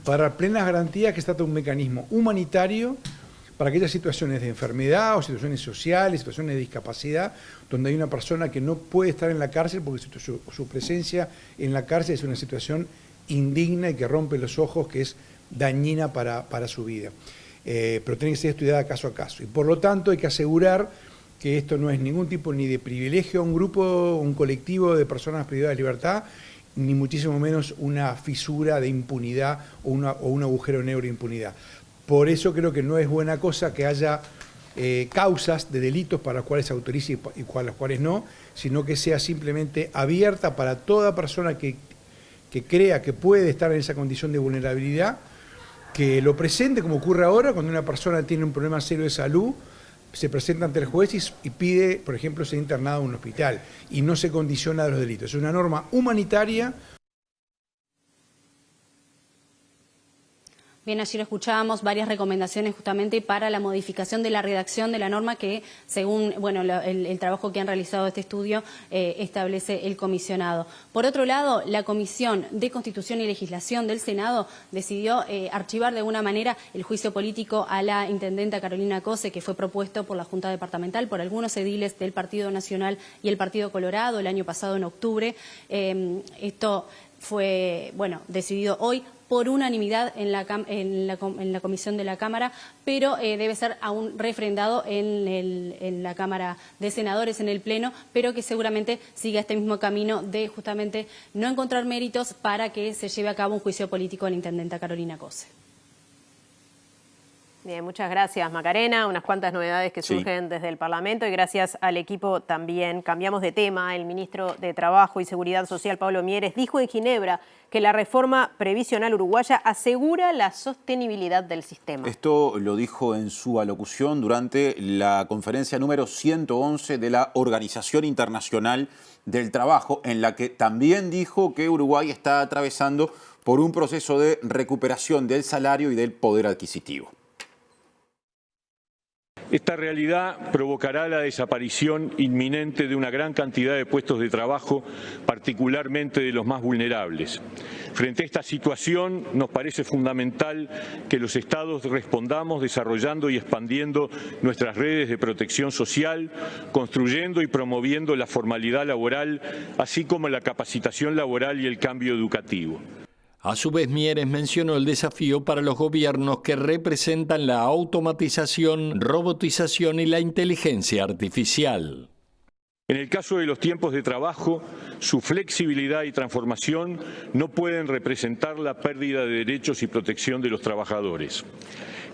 para dar plenas garantías que se trata de un mecanismo humanitario para aquellas situaciones de enfermedad o situaciones sociales, situaciones de discapacidad, donde hay una persona que no puede estar en la cárcel porque su presencia en la cárcel es una situación indigna y que rompe los ojos, que es dañina para su vida. Pero tiene que ser estudiada caso a caso. Y por lo tanto hay que asegurar que esto no es ningún tipo ni de privilegio a un grupo, un colectivo de personas privadas de libertad, ni muchísimo menos una fisura de impunidad o un agujero negro de impunidad. Por eso creo que no es buena cosa que haya causas de delitos para las cuales se autorice y para las cuales no, sino que sea simplemente abierta para toda persona que crea que puede estar en esa condición de vulnerabilidad, que lo presente, como ocurre ahora cuando una persona tiene un problema serio de salud, se presenta ante el juez y pide, por ejemplo, ser internado en un hospital y no se condiciona de los delitos. Es una norma humanitaria. Bien, allí lo escuchábamos, varias recomendaciones justamente para la modificación de la redacción de la norma que, según el trabajo que han realizado este estudio, establece el comisionado. Por otro lado, la Comisión de Constitución y Legislación del Senado decidió archivar de alguna manera el juicio político a la intendenta Carolina Cose, que fue propuesto por la Junta Departamental por algunos ediles del Partido Nacional y el Partido Colorado el año pasado en octubre. Esto fue decidido hoy por unanimidad en la comisión de la Cámara, pero debe ser aún refrendado en la Cámara de Senadores, en el Pleno, pero que seguramente siga este mismo camino de justamente no encontrar méritos para que se lleve a cabo un juicio político a la intendenta Carolina Cose. Bien, muchas gracias, Macarena. Unas cuantas novedades que surgen desde el Parlamento y gracias al equipo también. Cambiamos de tema. El ministro de Trabajo y Seguridad Social, Pablo Mieres, dijo en Ginebra que la reforma previsional uruguaya asegura la sostenibilidad del sistema. Esto lo dijo en su alocución durante la conferencia número 111 de la Organización Internacional del Trabajo, en la que también dijo que Uruguay está atravesando por un proceso de recuperación del salario y del poder adquisitivo. Esta realidad provocará la desaparición inminente de una gran cantidad de puestos de trabajo, particularmente de los más vulnerables. Frente a esta situación, nos parece fundamental que los Estados respondamos desarrollando y expandiendo nuestras redes de protección social, construyendo y promoviendo la formalidad laboral, así como la capacitación laboral y el cambio educativo. A su vez, Mieres mencionó el desafío para los gobiernos que representan la automatización, robotización y la inteligencia artificial. En el caso de los tiempos de trabajo, su flexibilidad y transformación no pueden representar la pérdida de derechos y protección de los trabajadores.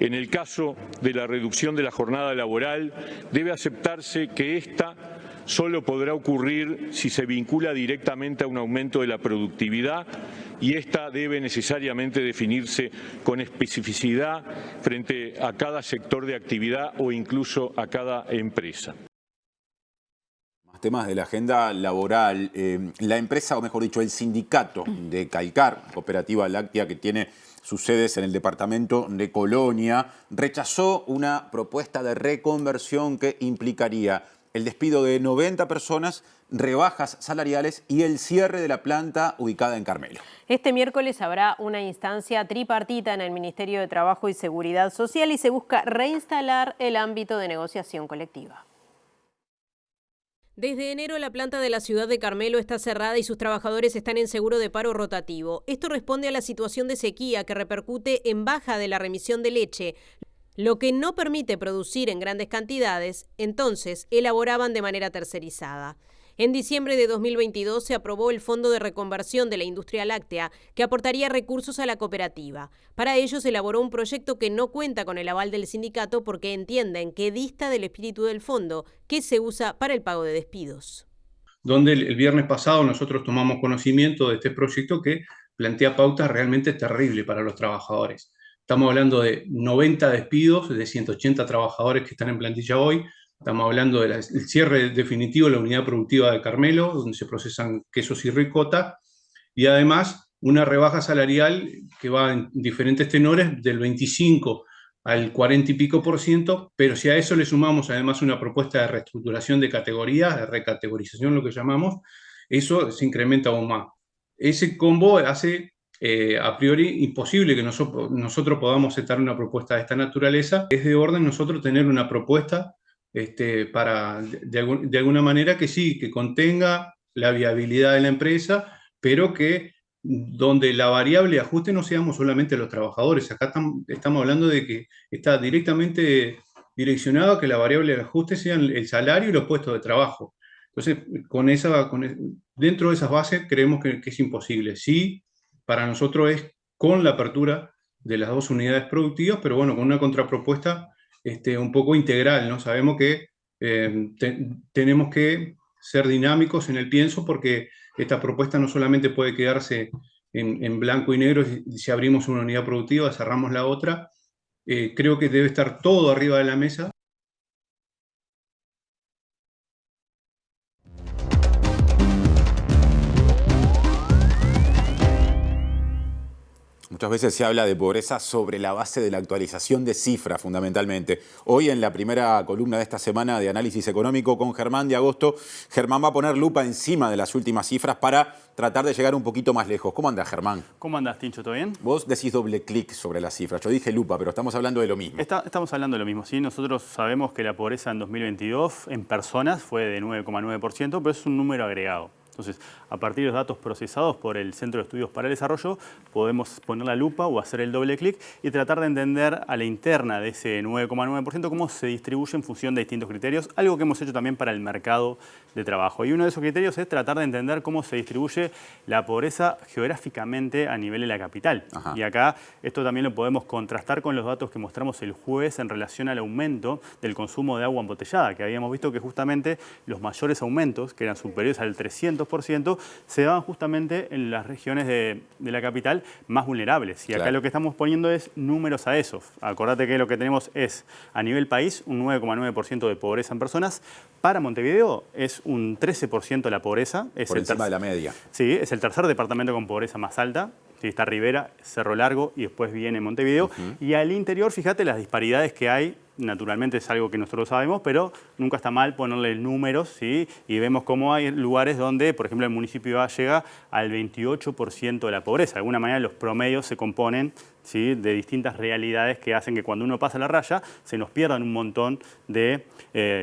En el caso de la reducción de la jornada laboral, debe aceptarse que esta solo podrá ocurrir si se vincula directamente a un aumento de la productividad y esta debe necesariamente definirse con especificidad frente a cada sector de actividad o incluso a cada empresa. Más temas de la agenda laboral. La empresa, o mejor dicho, el sindicato de Calcar, cooperativa láctea que tiene sus sedes en el departamento de Colonia, rechazó una propuesta de reconversión que implicaría el despido de 90 personas, rebajas salariales y el cierre de la planta ubicada en Carmelo. Este miércoles habrá una instancia tripartita en el Ministerio de Trabajo y Seguridad Social y se busca reinstalar el ámbito de negociación colectiva. Desde enero, la planta de la ciudad de Carmelo está cerrada y sus trabajadores están en seguro de paro rotativo. Esto responde a la situación de sequía que repercute en baja de la remisión de leche, lo que no permite producir en grandes cantidades, entonces elaboraban de manera tercerizada. En diciembre de 2022 se aprobó el Fondo de Reconversión de la Industria Láctea, que aportaría recursos a la cooperativa. Para ello se elaboró un proyecto que no cuenta con el aval del sindicato porque entienden que dista del espíritu del fondo, que se usa para el pago de despidos. Donde el viernes pasado nosotros tomamos conocimiento de este proyecto que plantea pautas realmente terribles para los trabajadores. Estamos hablando de 90 despidos de 180 trabajadores que están en plantilla hoy. Estamos hablando del cierre definitivo de la unidad productiva de Carmelo, donde se procesan quesos y ricota, y además una rebaja salarial que va en diferentes tenores del 25 al 40 y pico %, pero si a eso le sumamos además una propuesta de reestructuración de categorías, de recategorización, lo que llamamos, eso se incrementa aún más. Ese combo hace a priori imposible que nosotros podamos aceptar una propuesta de esta naturaleza. Es de orden nosotros tener una propuesta para, de alguna manera, que sí, que contenga la viabilidad de la empresa, pero que donde la variable de ajuste no seamos solamente los trabajadores. Acá estamos hablando de que está directamente direccionado a que la variable de ajuste sean el salario y los puestos de trabajo. Entonces, dentro de esas bases creemos que es imposible. Sí, para nosotros es con la apertura de las dos unidades productivas, pero bueno, con una contrapropuesta un poco integral, ¿no? Sabemos que tenemos que ser dinámicos en el pienso porque esta propuesta no solamente puede quedarse en blanco y negro si abrimos una unidad productiva, cerramos la otra. Creo que debe estar todo arriba de la mesa. Muchas veces se habla de pobreza sobre la base de la actualización de cifras, fundamentalmente. Hoy, en la primera columna de esta semana de Análisis Económico con Germán de Agosto, Germán va a poner lupa encima de las últimas cifras para tratar de llegar un poquito más lejos. ¿Cómo andás, Germán? ¿Cómo andás, Tincho? ¿Todo bien? Vos decís doble clic sobre las cifras. Yo dije lupa, pero estamos hablando de lo mismo. Estamos hablando de lo mismo, ¿sí? Nosotros sabemos que la pobreza en 2022 en personas fue de 9,9%, pero es un número agregado. Entonces, a partir de los datos procesados por el Centro de Estudios para el Desarrollo, podemos poner la lupa o hacer el doble clic y tratar de entender a la interna de ese 9,9% cómo se distribuye en función de distintos criterios, algo que hemos hecho también para el mercado de trabajo. Y uno de esos criterios es tratar de entender cómo se distribuye la pobreza geográficamente a nivel de la capital. Ajá. Y acá esto también lo podemos contrastar con los datos que mostramos el jueves en relación al aumento del consumo de agua embotellada, que habíamos visto que justamente los mayores aumentos, que eran superiores al 300%, se daban justamente en las regiones de la capital más vulnerables. Y acá lo que estamos poniendo es números a eso. Acordate que lo que tenemos es, a nivel país, un 9,9% de pobreza en personas. Para Montevideo es un 13% de la pobreza. Por encima de la media. Sí, es el tercer departamento con pobreza más alta. Sí, está Rivera, Cerro Largo y después viene Montevideo. Y al interior, fíjate las disparidades que hay. Naturalmente es algo que nosotros sabemos, pero nunca está mal ponerle números, ¿sí? Y vemos cómo hay lugares donde, por ejemplo, el municipio A llega al 28% de la pobreza. De alguna manera los promedios se componen, ¿sí?, de distintas realidades que hacen que cuando uno pasa la raya se nos pierdan un montón de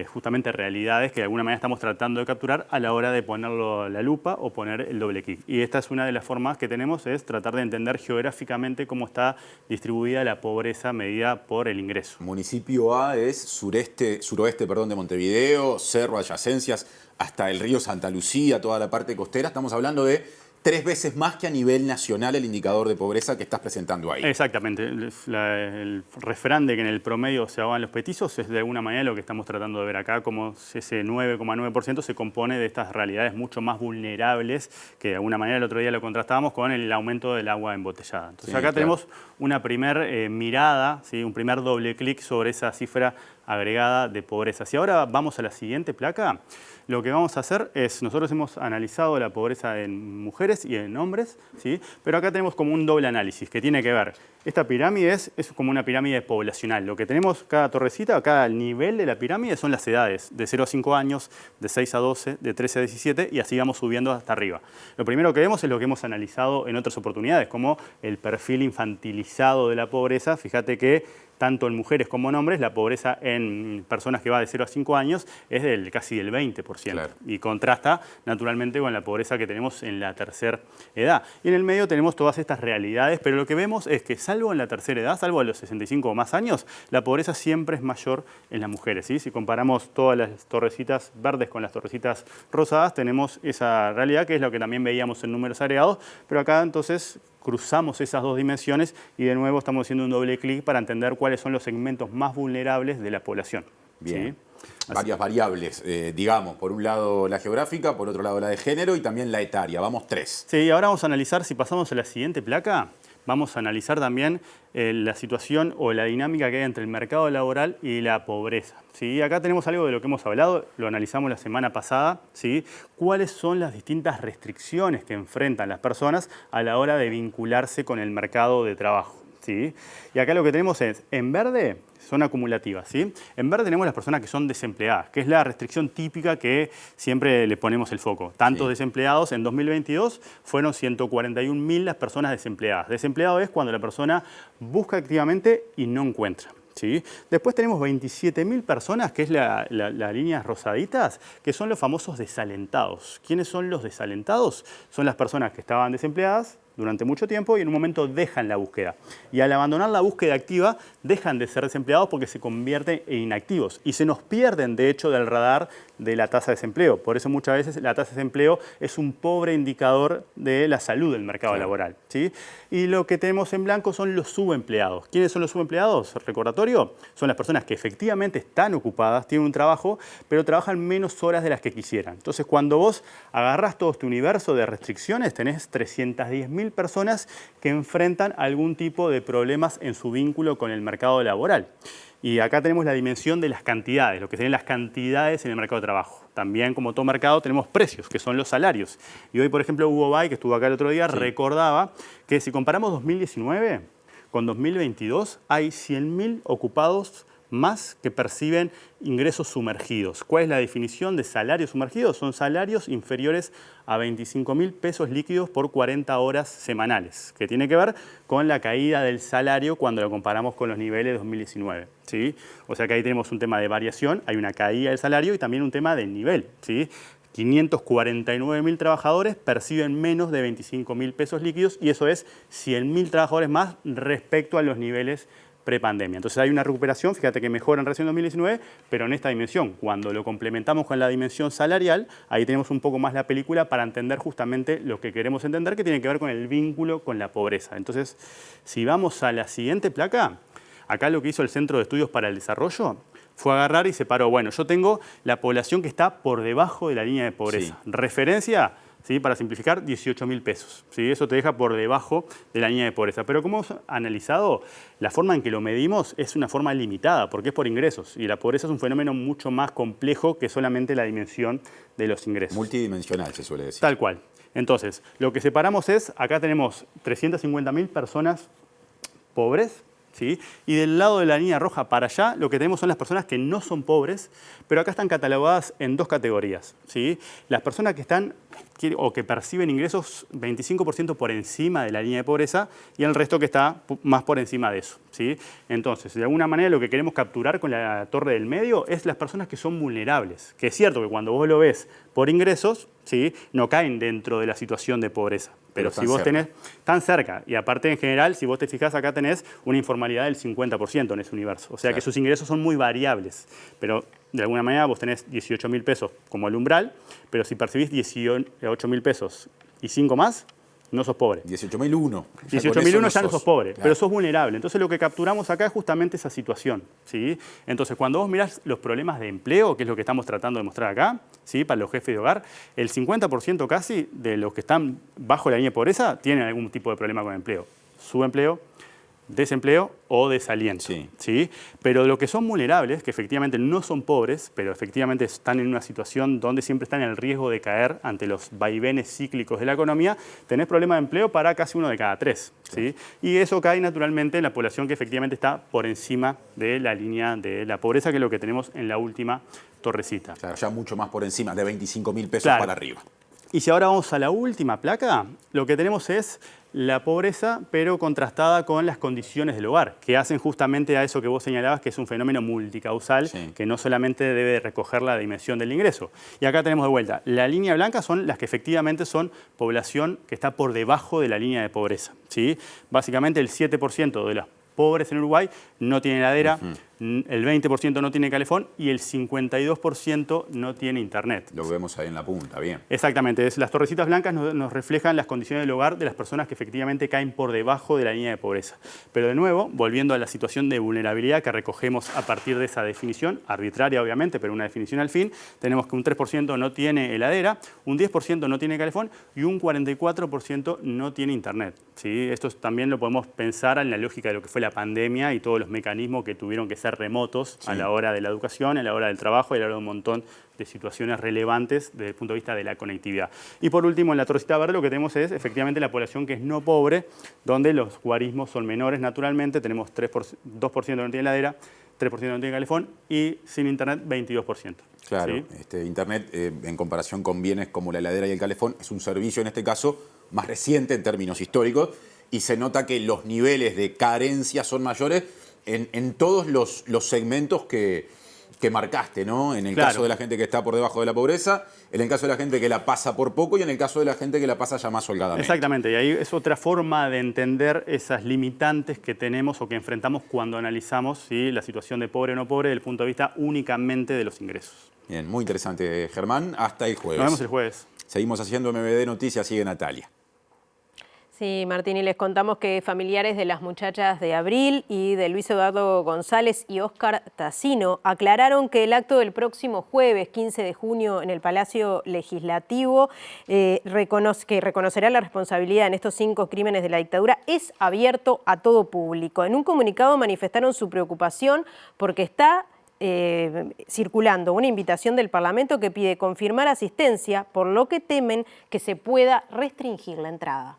justamente realidades que de alguna manera estamos tratando de capturar a la hora de ponerlo la lupa o poner el doble clic. Y esta es una de las formas que tenemos, es tratar de entender geográficamente cómo está distribuida la pobreza medida por el ingreso. Municipio A es suroeste de Montevideo, cerro, adyacencias, hasta el río Santa Lucía, toda la parte costera. Estamos hablando de 3 veces más que a nivel nacional el indicador de pobreza que estás presentando ahí. Exactamente. El refrán de que en el promedio se ahogan los petizos es de alguna manera lo que estamos tratando de ver acá, como ese 9,9% se compone de estas realidades mucho más vulnerables que de alguna manera el otro día lo contrastábamos con el aumento del agua embotellada. Entonces acá tenemos una primer mirada, ¿sí?, un primer doble clic sobre esa cifra agregada de pobreza. Si ahora vamos a la siguiente placa, lo que vamos a hacer es, nosotros hemos analizado la pobreza en mujeres y en hombres, ¿sí?, pero acá tenemos como un doble análisis que tiene que ver. Esta pirámide es como una pirámide poblacional. Lo que tenemos, cada torrecita, cada nivel de la pirámide son las edades, de 0 a 5 años, de 6 a 12, de 13 a 17 y así vamos subiendo hasta arriba. Lo primero que vemos es lo que hemos analizado en otras oportunidades, como el perfil infantilizado de la pobreza. Fíjate que tanto en mujeres como en hombres, la pobreza en personas que va de 0 a 5 años es casi del 20%. Claro. Y contrasta naturalmente con la pobreza que tenemos en la tercera edad. Y en el medio tenemos todas estas realidades, pero lo que vemos es que salvo en la tercera edad, salvo a los 65 o más años, la pobreza siempre es mayor en las mujeres, ¿sí? Si comparamos todas las torrecitas verdes con las torrecitas rosadas, tenemos esa realidad que es lo que también veíamos en números agregados, pero acá entonces cruzamos esas dos dimensiones y de nuevo estamos haciendo un doble clic para entender cuáles son los segmentos más vulnerables de la población. Bien. ¿Sí? Varias variables, digamos, por un lado la geográfica, por otro lado la de género y también la etaria. Vamos 3. Sí, ahora vamos a analizar, si pasamos a la siguiente placa, vamos a analizar también la situación o la dinámica que hay entre el mercado laboral y la pobreza. ¿Sí? Acá tenemos algo de lo que hemos hablado, lo analizamos la semana pasada, ¿sí? ¿Cuáles son las distintas restricciones que enfrentan las personas a la hora de vincularse con el mercado de trabajo? ¿Sí? Y acá lo que tenemos es, en verde, son acumulativas, ¿sí? En verde tenemos las personas que son desempleadas, que es la restricción típica que siempre le ponemos el foco. Tantos desempleados, en 2022 fueron 141.000 las personas desempleadas. Desempleado es cuando la persona busca activamente y no encuentra. ¿Sí? Después tenemos 27.000 personas, que es la líneas rosaditas, que son los famosos desalentados. ¿Quiénes son los desalentados? Son las personas que estaban desempleadas durante mucho tiempo y en un momento dejan la búsqueda. Y al abandonar la búsqueda activa, dejan de ser desempleados porque se convierten en inactivos y se nos pierden, de hecho, del radar de la tasa de desempleo. Por eso muchas veces la tasa de desempleo es un pobre indicador de la salud del mercado laboral. ¿Sí? Y lo que tenemos en blanco son los subempleados. ¿Quiénes son los subempleados? Recordatorio, son las personas que efectivamente están ocupadas, tienen un trabajo, pero trabajan menos horas de las que quisieran. Entonces, cuando vos agarrás todo este universo de restricciones, tenés 310.000 personas que enfrentan algún tipo de problemas en su vínculo con el mercado laboral. Y acá tenemos la dimensión de las cantidades, lo que serían las cantidades en el mercado de trabajo. También, como todo mercado, tenemos precios, que son los salarios. Y hoy, por ejemplo, Hugo Bay, que estuvo acá el otro día, recordaba que si comparamos 2019 con 2022, hay 100.000 ocupados más que perciben ingresos sumergidos. ¿Cuál es la definición de salarios sumergidos? Son salarios inferiores a 25.000 pesos líquidos por 40 horas semanales, que tiene que ver con la caída del salario cuando lo comparamos con los niveles de 2019. ¿Sí? O sea que ahí tenemos un tema de variación, hay una caída del salario y también un tema de nivel. ¿Sí? 549.000 trabajadores perciben menos de 25.000 pesos líquidos y eso es 100.000 trabajadores más respecto a los niveles prepandemia. Entonces hay una recuperación, fíjate que mejora en relación a 2019, pero en esta dimensión. Cuando lo complementamos con la dimensión salarial, ahí tenemos un poco más la película para entender justamente lo que queremos entender, que tiene que ver con el vínculo con la pobreza. Entonces, si vamos a la siguiente placa, acá lo que hizo el Centro de Estudios para el Desarrollo fue agarrar y separó, bueno, yo tengo la población que está por debajo de la línea de pobreza. Sí. Referencia, ¿sí? Para simplificar, 18.000 pesos. ¿Sí? Eso te deja por debajo de la línea de pobreza. Pero como hemos analizado, la forma en que lo medimos es una forma limitada, porque es por ingresos. Y la pobreza es un fenómeno mucho más complejo que solamente la dimensión de los ingresos. Multidimensional, se suele decir. Tal cual. Entonces, lo que separamos es, acá tenemos 350.000 personas pobres, ¿sí? Y del lado de la línea roja para allá, lo que tenemos son las personas que no son pobres, pero acá están catalogadas en dos categorías, ¿sí? Las personas que están o que perciben ingresos 25% por encima de la línea de pobreza y el resto que está más por encima de eso, ¿sí? Entonces, de alguna manera lo que queremos capturar con la torre del medio es las personas que son vulnerables, que es cierto que cuando vos lo ves por ingresos, ¿sí? No caen dentro de la situación de pobreza. Pero si vos tenés tan cerca, y aparte en general, si vos te fijás acá tenés una informalidad del 50% en ese universo. O sea que sus ingresos son muy variables. Pero de alguna manera vos tenés 18.000 pesos como el umbral, pero si percibís 18.000 pesos y 5 más, no sos pobre. 18.001. 18.001 ya no sos pobre, claro, pero sos vulnerable. Entonces lo que capturamos acá es justamente esa situación, ¿sí? Entonces cuando vos mirás los problemas de empleo, que es lo que estamos tratando de mostrar acá, ¿sí? Para los jefes de hogar, el 50% casi de los que están bajo la línea de pobreza tienen algún tipo de problema con empleo. Subempleo, desempleo o desaliento. ¿Sí? Pero lo que son vulnerables, que efectivamente no son pobres, pero efectivamente están en una situación donde siempre están en el riesgo de caer ante los vaivenes cíclicos de la economía, tenés problema de empleo para casi 1 de cada 3. ¿Sí? Y eso cae naturalmente en la población que efectivamente está por encima de la línea de la pobreza, que es lo que tenemos en la última torrecita. Claro, ya mucho más por encima, de 25.000 pesos para arriba. Y si ahora vamos a la última placa, lo que tenemos es la pobreza, pero contrastada con las condiciones del hogar, que hacen justamente a eso que vos señalabas, que es un fenómeno multicausal, que no solamente debe recoger la dimensión del ingreso. Y acá tenemos de vuelta, la línea blanca son las que efectivamente son población que está por debajo de la línea de pobreza, ¿sí? Básicamente el 7% de los pobres en Uruguay no tiene heladera, el 20% no tiene calefón y el 52% no tiene internet. Lo vemos ahí en la punta, bien. Exactamente, las torrecitas blancas nos reflejan las condiciones del hogar de las personas que efectivamente caen por debajo de la línea de pobreza. Pero de nuevo, volviendo a la situación de vulnerabilidad que recogemos a partir de esa definición, arbitraria obviamente, pero una definición al fin, tenemos que un 3% no tiene heladera, un 10% no tiene calefón y un 44% no tiene internet, ¿sí? Esto también lo podemos pensar en la lógica de lo que fue la pandemia y todos los mecanismos que tuvieron que ser remotos a la hora de la educación, a la hora del trabajo y a la hora de un montón de situaciones relevantes desde el punto de vista de la conectividad. Y por último, en la torrecita verde lo que tenemos es efectivamente la población que es no pobre, donde los guarismos son menores naturalmente, tenemos 2% no tiene heladera, 3% no tiene calefón y sin internet 22%. Claro, ¿sí? Internet en comparación con bienes como la heladera y el calefón es un servicio en este caso más reciente en términos históricos y se nota que los niveles de carencia son mayores en todos los segmentos que marcaste, ¿no? En el caso de la gente que está por debajo de la pobreza, en el caso de la gente que la pasa por poco y en el caso de la gente que la pasa ya más holgadamente. Exactamente, y ahí es otra forma de entender esas limitantes que tenemos o que enfrentamos cuando analizamos la situación de pobre o no pobre desde el punto de vista únicamente de los ingresos. Bien, muy interesante, Germán. Hasta el jueves. Nos vemos el jueves. Seguimos haciendo MBD Noticias, sigue Natalia. Sí, Martín, y les contamos que familiares de las muchachas de Abril y de Luis Eduardo González y Óscar Tassino aclararon que el acto del próximo jueves 15 de junio en el Palacio Legislativo, que reconocerá la responsabilidad en estos 5 crímenes de la dictadura, es abierto a todo público. En un comunicado manifestaron su preocupación porque está circulando una invitación del Parlamento que pide confirmar asistencia, por lo que temen que se pueda restringir la entrada.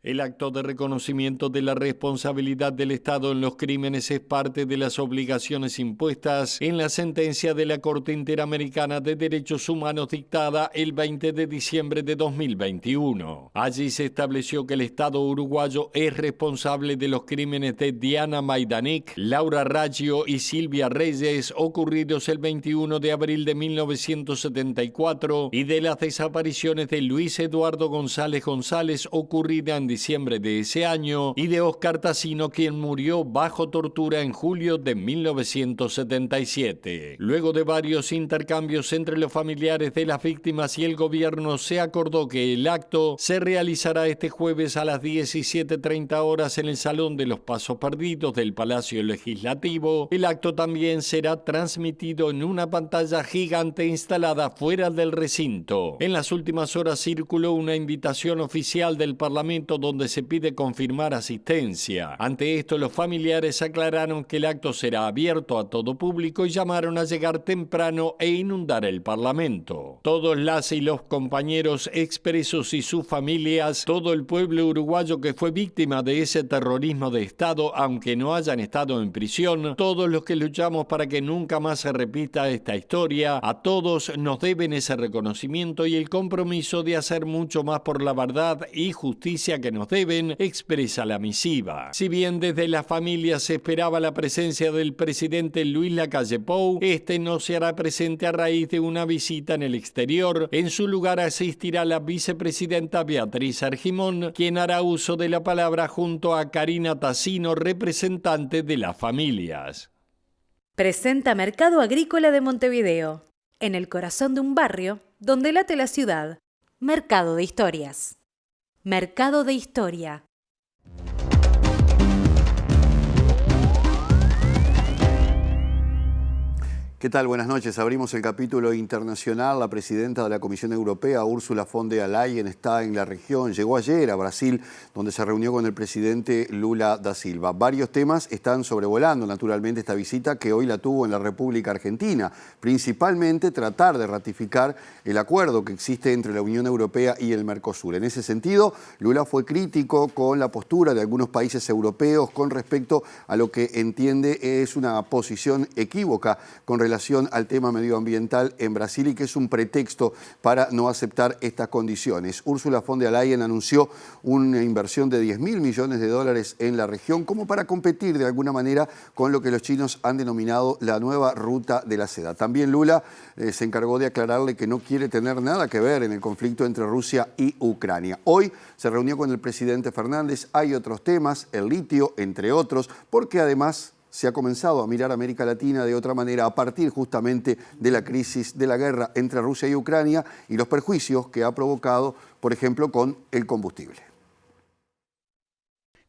El acto de reconocimiento de la responsabilidad del Estado en los crímenes es parte de las obligaciones impuestas en la sentencia de la Corte Interamericana de Derechos Humanos dictada el 20 de diciembre de 2021. Allí se estableció que el Estado uruguayo es responsable de los crímenes de Diana Maidanek, Laura Raggio y Silvia Reyes ocurridos el 21 de abril de 1974 y de las desapariciones de Luis Eduardo González ocurridas en diciembre de ese año y de Óscar Tassino, quien murió bajo tortura en julio de 1977. Luego de varios intercambios entre los familiares de las víctimas y el gobierno, se acordó que el acto se realizará este jueves a las 17:30 horas en el Salón de los Pasos Perdidos del Palacio Legislativo. El acto también será transmitido en una pantalla gigante instalada fuera del recinto. En las últimas horas circuló una invitación oficial del Parlamento donde se pide confirmar asistencia. Ante esto, los familiares aclararon que el acto será abierto a todo público y llamaron a llegar temprano e inundar el Parlamento. Todos las y los compañeros expresos y sus familias, todo el pueblo uruguayo que fue víctima de ese terrorismo de Estado, aunque no hayan estado en prisión, todos los que luchamos para que nunca más se repita esta historia, a todos nos deben ese reconocimiento y el compromiso de hacer mucho más por la verdad y justicia que nos deben, expresa la misiva. Si bien desde la familia se esperaba la presencia del presidente Luis Lacalle Pou, este no se hará presente a raíz de una visita en el exterior. En su lugar asistirá la vicepresidenta Beatriz Argimón, quien hará uso de la palabra junto a Karina Tassino, representante de las familias. Presenta Mercado Agrícola de Montevideo, en el corazón de un barrio donde late la ciudad. Mercado de Historias. Mercado de Historia. ¿Qué tal? Buenas noches. Abrimos el capítulo internacional. La presidenta de la Comisión Europea, Ursula von der Leyen, está en la región. Llegó ayer a Brasil, donde se reunió con el presidente Lula da Silva. Varios temas están sobrevolando, naturalmente, esta visita que hoy la tuvo en la República Argentina. Principalmente tratar de ratificar el acuerdo que existe entre la Unión Europea y el Mercosur. En ese sentido, Lula fue crítico con la postura de algunos países europeos con respecto a lo que entiende es una posición equívoca con relación relación al tema medioambiental en Brasil y que es un pretexto para no aceptar estas condiciones. Ursula von der Leyen anunció una inversión de 10.000 millones de dólares en la región como para competir de alguna manera con lo que los chinos han denominado la nueva ruta de la seda. También Lula se encargó de aclararle que no quiere tener nada que ver en el conflicto entre Rusia y Ucrania. Hoy se reunió con el presidente Fernández. Hay otros temas, el litio, entre otros, porque además se ha comenzado a mirar América Latina de otra manera a partir justamente de la crisis de la guerra entre Rusia y Ucrania y los perjuicios que ha provocado, por ejemplo, con el combustible.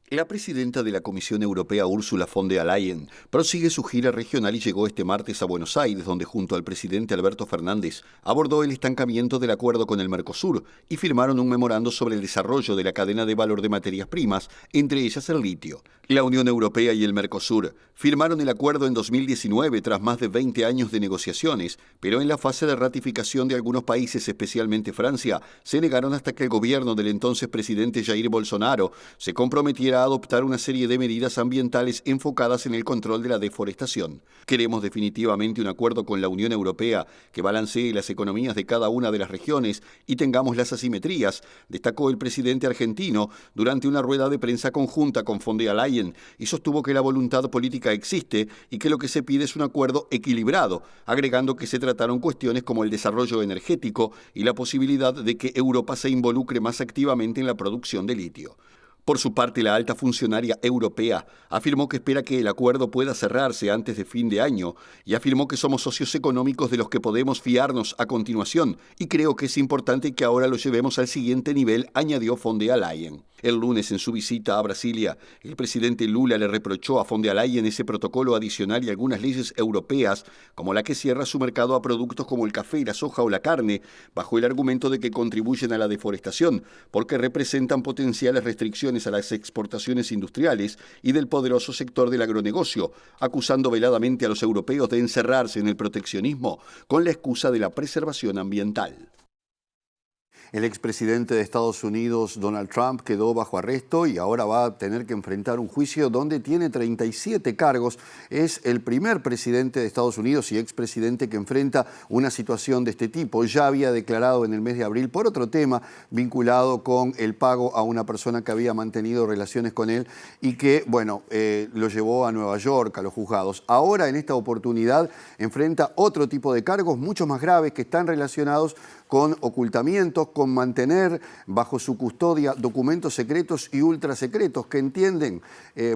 La presidenta de la Comisión Europea, Ursula von der Leyen, prosigue su gira regional y llegó este martes a Buenos Aires, donde junto al presidente Alberto Fernández abordó el estancamiento del acuerdo con el Mercosur y firmaron un memorando sobre el desarrollo de la cadena de valor de materias primas, entre ellas el litio. La Unión Europea y el Mercosur firmaron el acuerdo en 2019 tras más de 20 años de negociaciones, pero en la fase de ratificación de algunos países, especialmente Francia, se negaron hasta que el gobierno del entonces presidente Jair Bolsonaro se comprometiera a adoptar una serie de medidas ambientales enfocadas en el control de la deforestación. Queremos definitivamente un acuerdo con la Unión Europea que balancee las economías de cada una de las regiones y tengamos las asimetrías, destacó el presidente argentino durante una rueda de prensa conjunta con von der Leyen, y sostuvo que la voluntad política existe y que lo que se pide es un acuerdo equilibrado, agregando que se trataron cuestiones como el desarrollo energético y la posibilidad de que Europa se involucre más activamente en la producción de litio. Por su parte, la alta funcionaria europea afirmó que espera que el acuerdo pueda cerrarse antes de fin de año y afirmó que somos socios económicos de los que podemos fiarnos a continuación y creo que es importante que ahora lo llevemos al siguiente nivel, añadió von der Leyen. El lunes, en su visita a Brasilia, el presidente Lula le reprochó a von der Leyen ese protocolo adicional y algunas leyes europeas, como la que cierra su mercado a productos como el café, la soja o la carne, bajo el argumento de que contribuyen a la deforestación, porque representan potenciales restricciones a las exportaciones industriales y del poderoso sector del agronegocio, acusando veladamente a los europeos de encerrarse en el proteccionismo con la excusa de la preservación ambiental. El expresidente de Estados Unidos, Donald Trump, quedó bajo arresto y ahora va a tener que enfrentar un juicio donde tiene 37 cargos. Es el primer presidente de Estados Unidos y expresidente que enfrenta una situación de este tipo. Ya había declarado en el mes de abril por otro tema vinculado con el pago a una persona que había mantenido relaciones con él y que, bueno, lo llevó a Nueva York, a los juzgados. Ahora, en esta oportunidad, enfrenta otro tipo de cargos mucho más graves que están relacionados con ocultamientos, con mantener bajo su custodia documentos secretos y ultrasecretos que entienden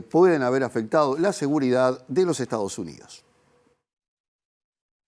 pueden haber afectado la seguridad de los Estados Unidos.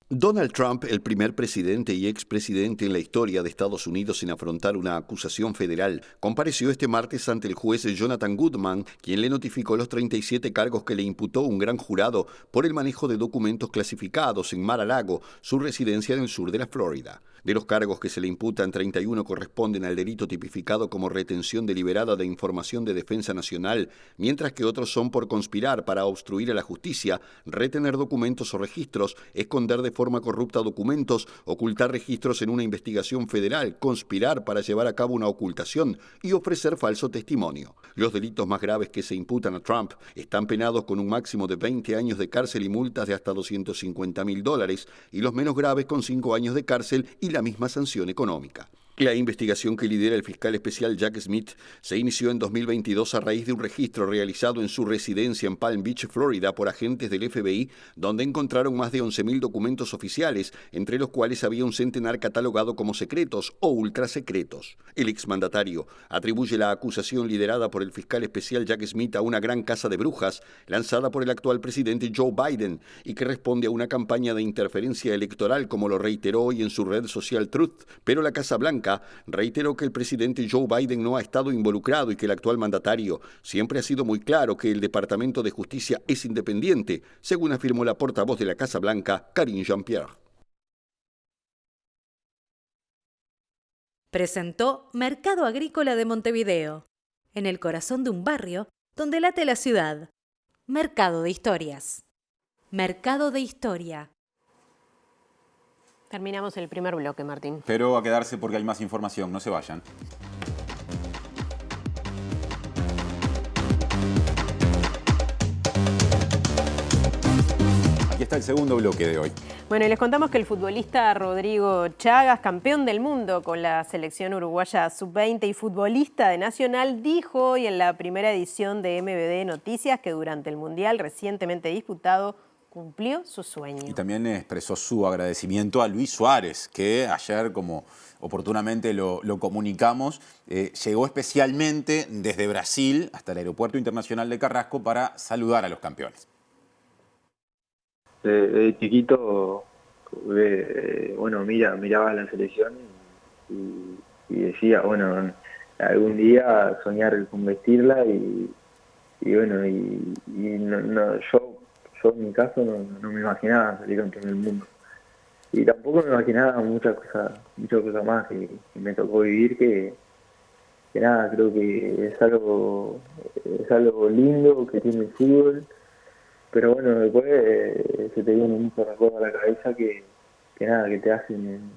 Donald Trump, el primer presidente y expresidente en la historia de Estados Unidos en afrontar una acusación federal, compareció este martes ante el juez Jonathan Goodman, quien le notificó los 37 cargos que le imputó un gran jurado por el manejo de documentos clasificados en Mar-a-Lago, su residencia en el sur de la Florida. De los cargos que se le imputan, 31 corresponden al delito tipificado como retención deliberada de información de defensa nacional, mientras que otros son por conspirar para obstruir a la justicia, retener documentos o registros, esconder de forma corrupta documentos, ocultar registros en una investigación federal, conspirar para llevar a cabo una ocultación y ofrecer falso testimonio. Los delitos más graves que se imputan a Trump están penados con un máximo de 20 años de cárcel y multas de hasta $250.000, y los menos graves con 5 años de cárcel y la misma sanción económica. La investigación que lidera el fiscal especial Jack Smith se inició en 2022 a raíz de un registro realizado en su residencia en Palm Beach, Florida, por agentes del FBI, donde encontraron más de 11.000 documentos oficiales, entre los cuales había un centenar catalogado como secretos o ultrasecretos. El exmandatario atribuye la acusación liderada por el fiscal especial Jack Smith a una gran caza de brujas lanzada por el actual presidente Joe Biden y que responde a una campaña de interferencia electoral, como lo reiteró hoy en su red social Truth, pero la Casa Blanca reiteró que el presidente Joe Biden no ha estado involucrado y que el actual mandatario siempre ha sido muy claro que el Departamento de Justicia es independiente, según afirmó la portavoz de la Casa Blanca, Karine Jean-Pierre. Presentó Mercado Agrícola de Montevideo, en el corazón de un barrio donde late la ciudad. Mercado de Historias. Mercado de Historia. Terminamos el primer bloque, Martín. Pero a quedarse porque hay más información, no se vayan. Aquí está el segundo bloque de hoy. Bueno, y les contamos que el futbolista Rodrigo Chagas, campeón del mundo con la selección uruguaya sub-20 y futbolista de Nacional, dijo hoy en la primera edición de MBD Noticias que durante el Mundial recientemente disputado cumplió su sueño. Y también expresó su agradecimiento a Luis Suárez, que ayer, como oportunamente lo comunicamos, llegó especialmente desde Brasil hasta el Aeropuerto Internacional de Carrasco para saludar a los campeones. De chiquito, bueno, miraba la selección y decía, bueno, algún día soñar con vestirla y bueno, yo en mi caso no me imaginaba salir campeón del mundo. Y tampoco me imaginaba muchas cosas más que me tocó vivir, que nada, creo que es algo lindo que tiene el fútbol. Pero bueno, después se te viene mucho recuerdo a la cabeza que te hacen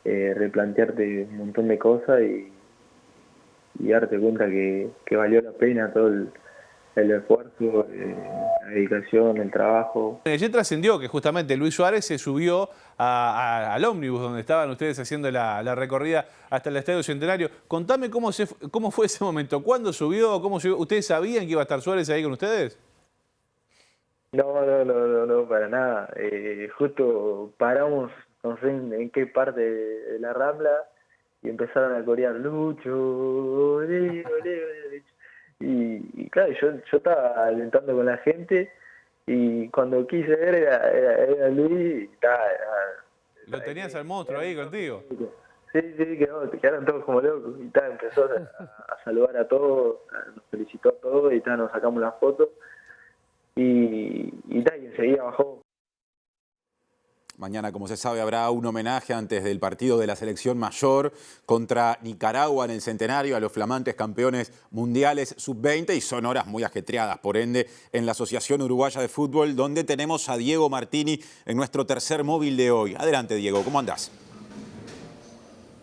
replantearte un montón de cosas y darte cuenta que valió la pena todo el esfuerzo, la dedicación, el trabajo. Ayer trascendió que justamente Luis Suárez se subió al ómnibus donde estaban ustedes haciendo la recorrida hasta el Estadio Centenario. Contame cómo fue ese momento, ¿cuándo subió? ¿Cómo subió? ¿Ustedes sabían que iba a estar Suárez ahí con ustedes? No, para nada. Justo paramos, no sé en qué parte de la Rambla, y empezaron a corear Lucho, olé, olé, olé. Y claro, yo estaba alentando con la gente, y cuando quise ver era Luis, y ¿Lo tenías al monstruo ahí contigo? Sí, quedaron todos como locos, y empezó a saludar a todos, nos felicitó a todos, y nos sacamos las fotos. Y enseguida bajó. Mañana, como se sabe, habrá un homenaje antes del partido de la selección mayor contra Nicaragua en el Centenario a los flamantes campeones mundiales sub-20, y son horas muy ajetreadas, por ende, en la Asociación Uruguaya de Fútbol, donde tenemos a Diego Martini en nuestro tercer móvil de hoy. Adelante, Diego, ¿cómo andás?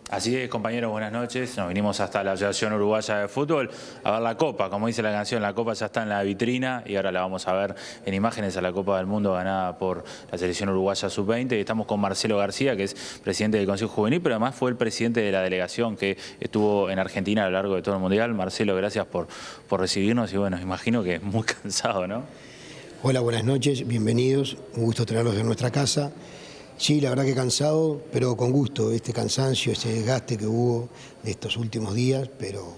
Así es, compañeros, buenas noches. Nos vinimos hasta la Asociación Uruguaya de Fútbol a ver la Copa. Como dice la canción, la Copa ya está en la vitrina y ahora la vamos a ver en imágenes, a la Copa del Mundo ganada por la Selección Uruguaya Sub-20. Y estamos con Marcelo García, que es presidente del Consejo Juvenil, pero además fue el presidente de la delegación que estuvo en Argentina a lo largo de todo el Mundial. Marcelo, gracias por recibirnos y bueno, imagino que es muy cansado, ¿no? Hola, buenas noches, bienvenidos. Un gusto tenerlos en nuestra casa. Sí, la verdad que cansado, pero con gusto, este cansancio, este desgaste que hubo de estos últimos días, pero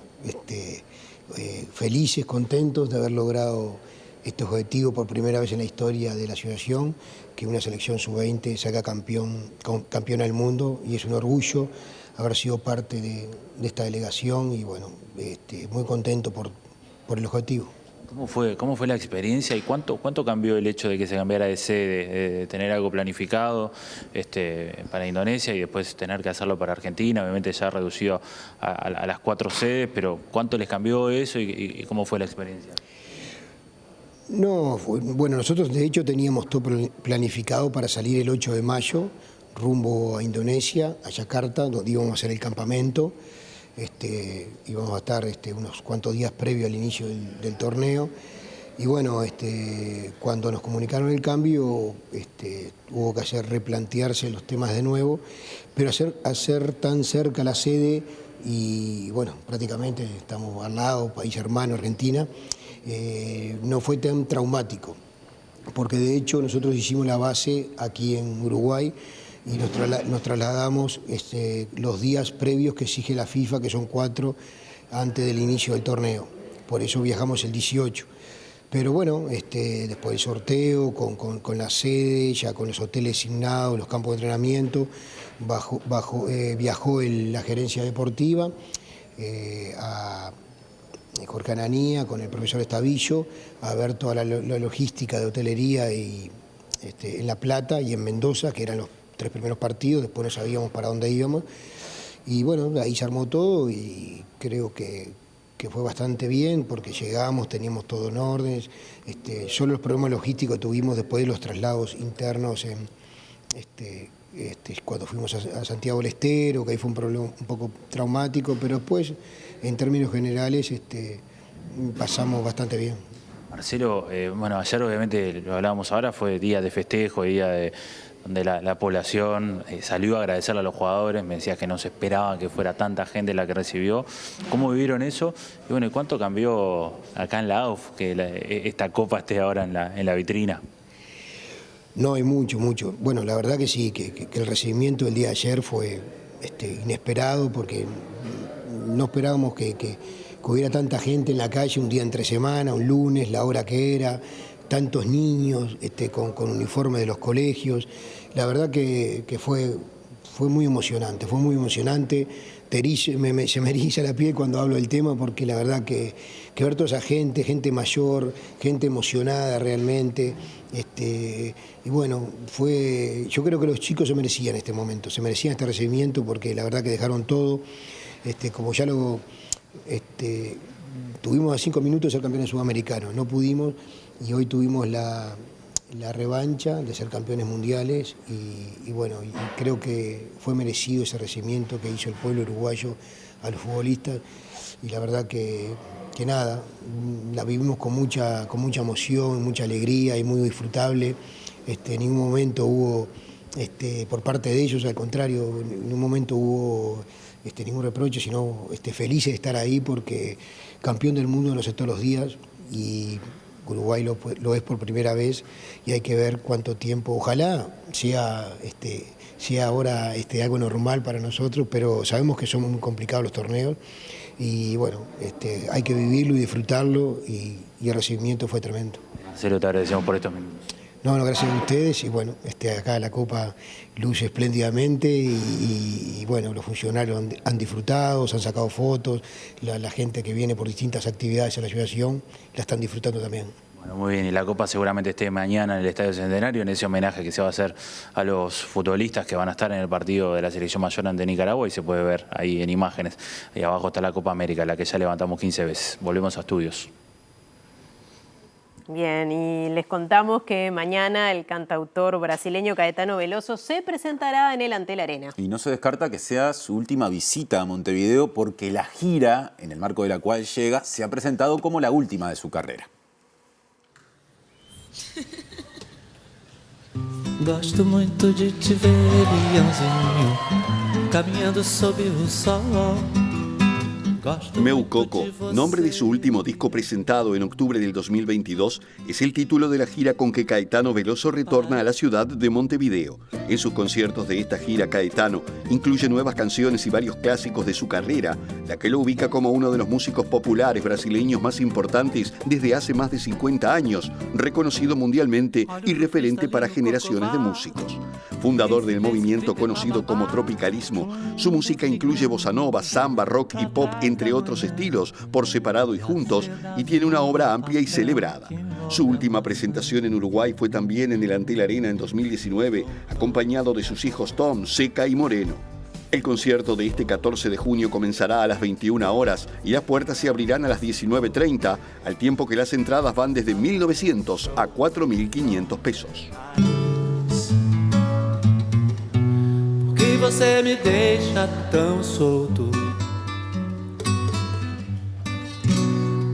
felices, contentos de haber logrado este objetivo por primera vez en la historia de la asociación, que una selección sub-20 salga campeona del mundo, y es un orgullo haber sido parte de esta delegación y bueno, muy contento por el objetivo. ¿Cómo fue la experiencia y cuánto cambió el hecho de que se cambiara de sede, de tener algo planificado para Indonesia y después tener que hacerlo para Argentina? Obviamente ya reducido a las 4 sedes, pero ¿cuánto les cambió eso y cómo fue la experiencia? No, bueno, nosotros de hecho teníamos todo planificado para salir el 8 de mayo rumbo a Indonesia, a Yakarta, donde íbamos a hacer el campamento. Íbamos a estar unos cuantos días previo al inicio del torneo, y bueno, cuando nos comunicaron el cambio hubo que replantearse los temas de nuevo, pero hacer tan cerca la sede y bueno, prácticamente estamos al lado, país hermano, Argentina, no fue tan traumático, porque de hecho nosotros hicimos la base aquí en Uruguay y nos trasladamos los días previos que exige la FIFA, que son 4 antes del inicio del torneo. Por eso viajamos el 18. Pero bueno, después del sorteo, con la sede, ya con los hoteles asignados, los campos de entrenamiento, viajó la gerencia deportiva a Jorge Ananía con el profesor Estavillo a ver toda la logística de hotelería en La Plata y en Mendoza, que eran los 3 primeros partidos, después no sabíamos para dónde íbamos, y bueno, ahí se armó todo y creo que fue bastante bien porque llegamos, teníamos todo en orden, solo los problemas logísticos tuvimos después de los traslados internos cuando fuimos a Santiago del Estero, que ahí fue un problema un poco traumático, pero después en términos generales pasamos bastante bien. Marcelo, bueno, ayer obviamente lo hablábamos ahora, fue día de festejo, día donde la población salió a agradecerle a los jugadores, me decías que no se esperaba que fuera tanta gente la que recibió. ¿Cómo vivieron eso? Y bueno, ¿cuánto cambió acá en la AUF que esta copa esté ahora en la vitrina? No, hay mucho. Bueno, la verdad que sí, que el recibimiento del día de ayer fue inesperado, porque no esperábamos que hubiera tanta gente en la calle un día entre semana, un lunes, la hora que era, tantos niños con uniforme de los colegios. La verdad que fue muy emocionante, se me eriza la piel cuando hablo del tema, porque la verdad que ver toda esa gente mayor, gente emocionada realmente, y bueno, yo creo que los chicos se merecían este momento, se merecían este recibimiento, porque la verdad que dejaron todo, como ya lo tuvimos a 5 minutos de ser campeones sudamericanos, no pudimos, y hoy tuvimos la revancha de ser campeones mundiales, y bueno, y creo que fue merecido ese recibimiento que hizo el pueblo uruguayo a los futbolistas, y la verdad que nada, la vivimos con mucha emoción, mucha alegría y muy disfrutable. En ningún momento hubo, por parte de ellos, al contrario, en ningún momento hubo ningún reproche, sino felices de estar ahí, porque campeón del mundo no es todos los días, y Uruguay lo es por primera vez, y hay que ver cuánto tiempo, ojalá sea ahora algo normal para nosotros, pero sabemos que son muy complicados los torneos, y bueno, hay que vivirlo y disfrutarlo, y el recibimiento fue tremendo. Marcelo, te agradecemos por estos minutos. No, gracias a ustedes, y bueno, acá la Copa luce espléndidamente, y bueno, los funcionarios han disfrutado, se han sacado fotos, la gente que viene por distintas actividades a la asociación la están disfrutando también. Bueno, muy bien, y la Copa seguramente esté mañana en el Estadio Centenario, en ese homenaje que se va a hacer a los futbolistas que van a estar en el partido de la Selección Mayor ante Nicaragua, y se puede ver ahí en imágenes. Ahí abajo está la Copa América, la que ya levantamos 15 veces. Volvemos a estudios. Bien, y les contamos que mañana el cantautor brasileño Caetano Veloso se presentará en el Antel Arena. Y no se descarta que sea su última visita a Montevideo, porque la gira, en el marco de la cual llega, se ha presentado como la última de su carrera. Gosto muito de te ver, leãozinho, caminhando sob o sol. Meu Coco, nombre de su último disco presentado en octubre del 2022, es el título de la gira con que Caetano Veloso retorna a la ciudad de Montevideo. En sus conciertos de esta gira, Caetano incluye nuevas canciones y varios clásicos de su carrera, la que lo ubica como uno de los músicos populares brasileños más importantes desde hace más de 50 años, reconocido mundialmente y referente para generaciones de músicos. Fundador del movimiento conocido como tropicalismo, su música incluye bossa nova, samba, rock y pop, entre otros estilos, por separado y juntos, y tiene una obra amplia y celebrada. Su última presentación en Uruguay fue también en el Antel Arena en 2019, acompañado de sus hijos Tom, Seca y Moreno. El concierto de este 14 de junio comenzará a las 21 horas y las puertas se abrirán a las 19:30, al tiempo que las entradas van desde 1.900 a 4.500 pesos. Por que você me deixa tão solto?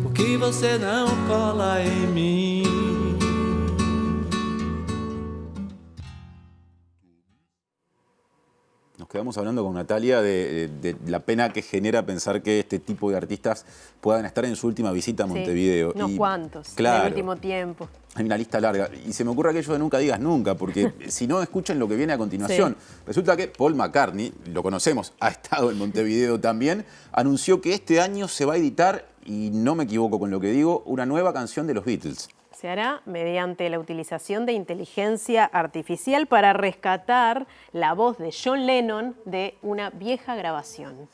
Por que você não cola em mim? Nos quedamos hablando con Natalia de la pena que genera pensar que este tipo de artistas puedan estar en su última visita a Montevideo. Unos cuantos, claro, en el último tiempo. Hay una lista larga. Y se me ocurre aquello de nunca digas nunca, porque si no, escuchen lo que viene a continuación. Sí. Resulta que Paul McCartney, lo conocemos, ha estado en Montevideo también, anunció que este año se va a editar, y no me equivoco con lo que digo, una nueva canción de los Beatles. Se hará mediante la utilización de inteligencia artificial para rescatar la voz de John Lennon de una vieja grabación.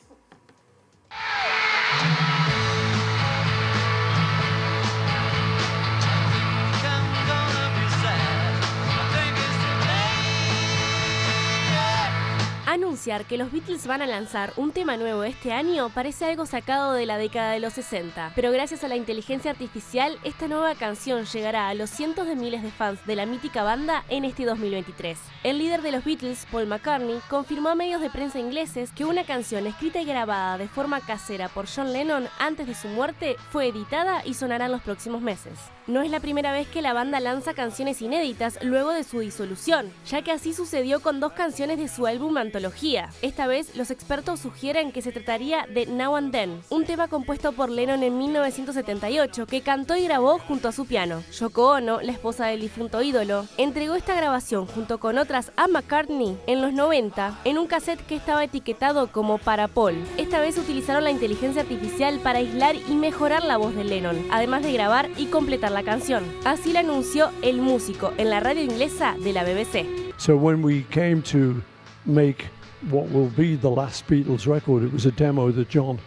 anunciar que los Beatles van a lanzar un tema nuevo este año parece algo sacado de la década de los 60, pero gracias a la inteligencia artificial, esta nueva canción llegará a los cientos de miles de fans de la mítica banda en este 2023. El líder de los Beatles, Paul McCartney, confirmó a medios de prensa ingleses que una canción escrita y grabada de forma casera por John Lennon antes de su muerte fue editada y sonará en los próximos meses. No es la primera vez que la banda lanza canciones inéditas luego de su disolución, ya que así sucedió con 2 canciones de su álbum Antología. Esta vez, los expertos sugieren que se trataría de Now and Then, un tema compuesto por Lennon en 1978 que cantó y grabó junto a su piano. Yoko Ono, la esposa del difunto ídolo, entregó esta grabación junto con otras a McCartney en los 90 en un cassette que estaba etiquetado como para Paul. Esta vez utilizaron la inteligencia artificial para aislar y mejorar la voz de Lennon, además de grabar y completar la canción. Así lo anunció el músico en la radio inglesa de la BBC. So when we came to make what will be the last Beatles record, it was a demo that John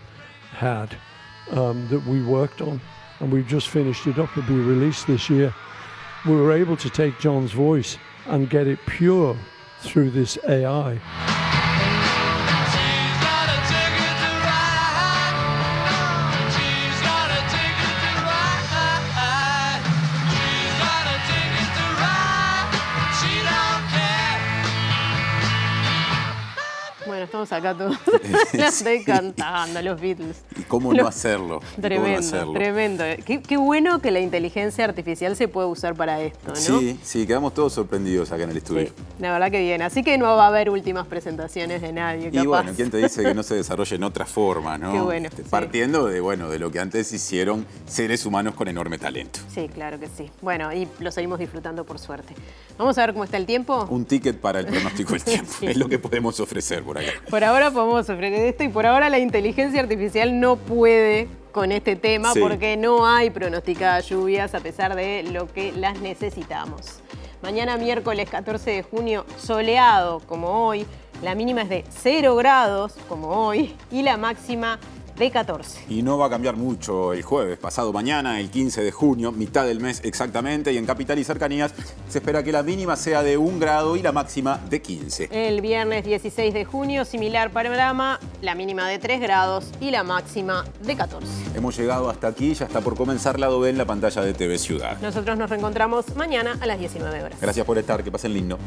had that we worked on, and we've just finished it up to be released this year. We were able to take John's voice and get it pure through this AI. Bueno, estamos acá todos. La estoy cantando, los Beatles. ¿Y cómo no hacerlo? Tremendo, tremendo. Qué bueno que la inteligencia artificial se puede usar para esto, ¿no? Sí, quedamos todos sorprendidos acá en el estudio. Sí, la verdad que bien. Así que no va a haber últimas presentaciones de nadie, capaz. Y bueno, ¿quién te dice que no se desarrolle en otra forma, no? Qué bueno. Partiendo de lo que antes hicieron seres humanos con enorme talento. Sí, claro que sí. Bueno, y lo seguimos disfrutando por suerte. Vamos a ver cómo está el tiempo. Un ticket para el pronóstico del tiempo. Es lo que podemos ofrecer por acá. Por ahora podemos ofrecer esto y por ahora la inteligencia artificial no puede con este tema porque no hay pronosticadas lluvias a pesar de lo que las necesitamos. Mañana miércoles 14 de junio, soleado como hoy, la mínima es de 0 grados como hoy y la máxima de 14. Y no va a cambiar mucho el jueves, pasado mañana, el 15 de junio, mitad del mes exactamente, y en Capital y cercanías se espera que la mínima sea de 1 grado y la máxima de 15. El viernes 16 de junio, similar panorama, la mínima de 3 grados y la máxima de 14. Hemos llegado hasta aquí, ya está por comenzar Lado B en la pantalla de TV Ciudad. Nosotros nos reencontramos mañana a las 19 horas. Gracias por estar, que pasen lindo.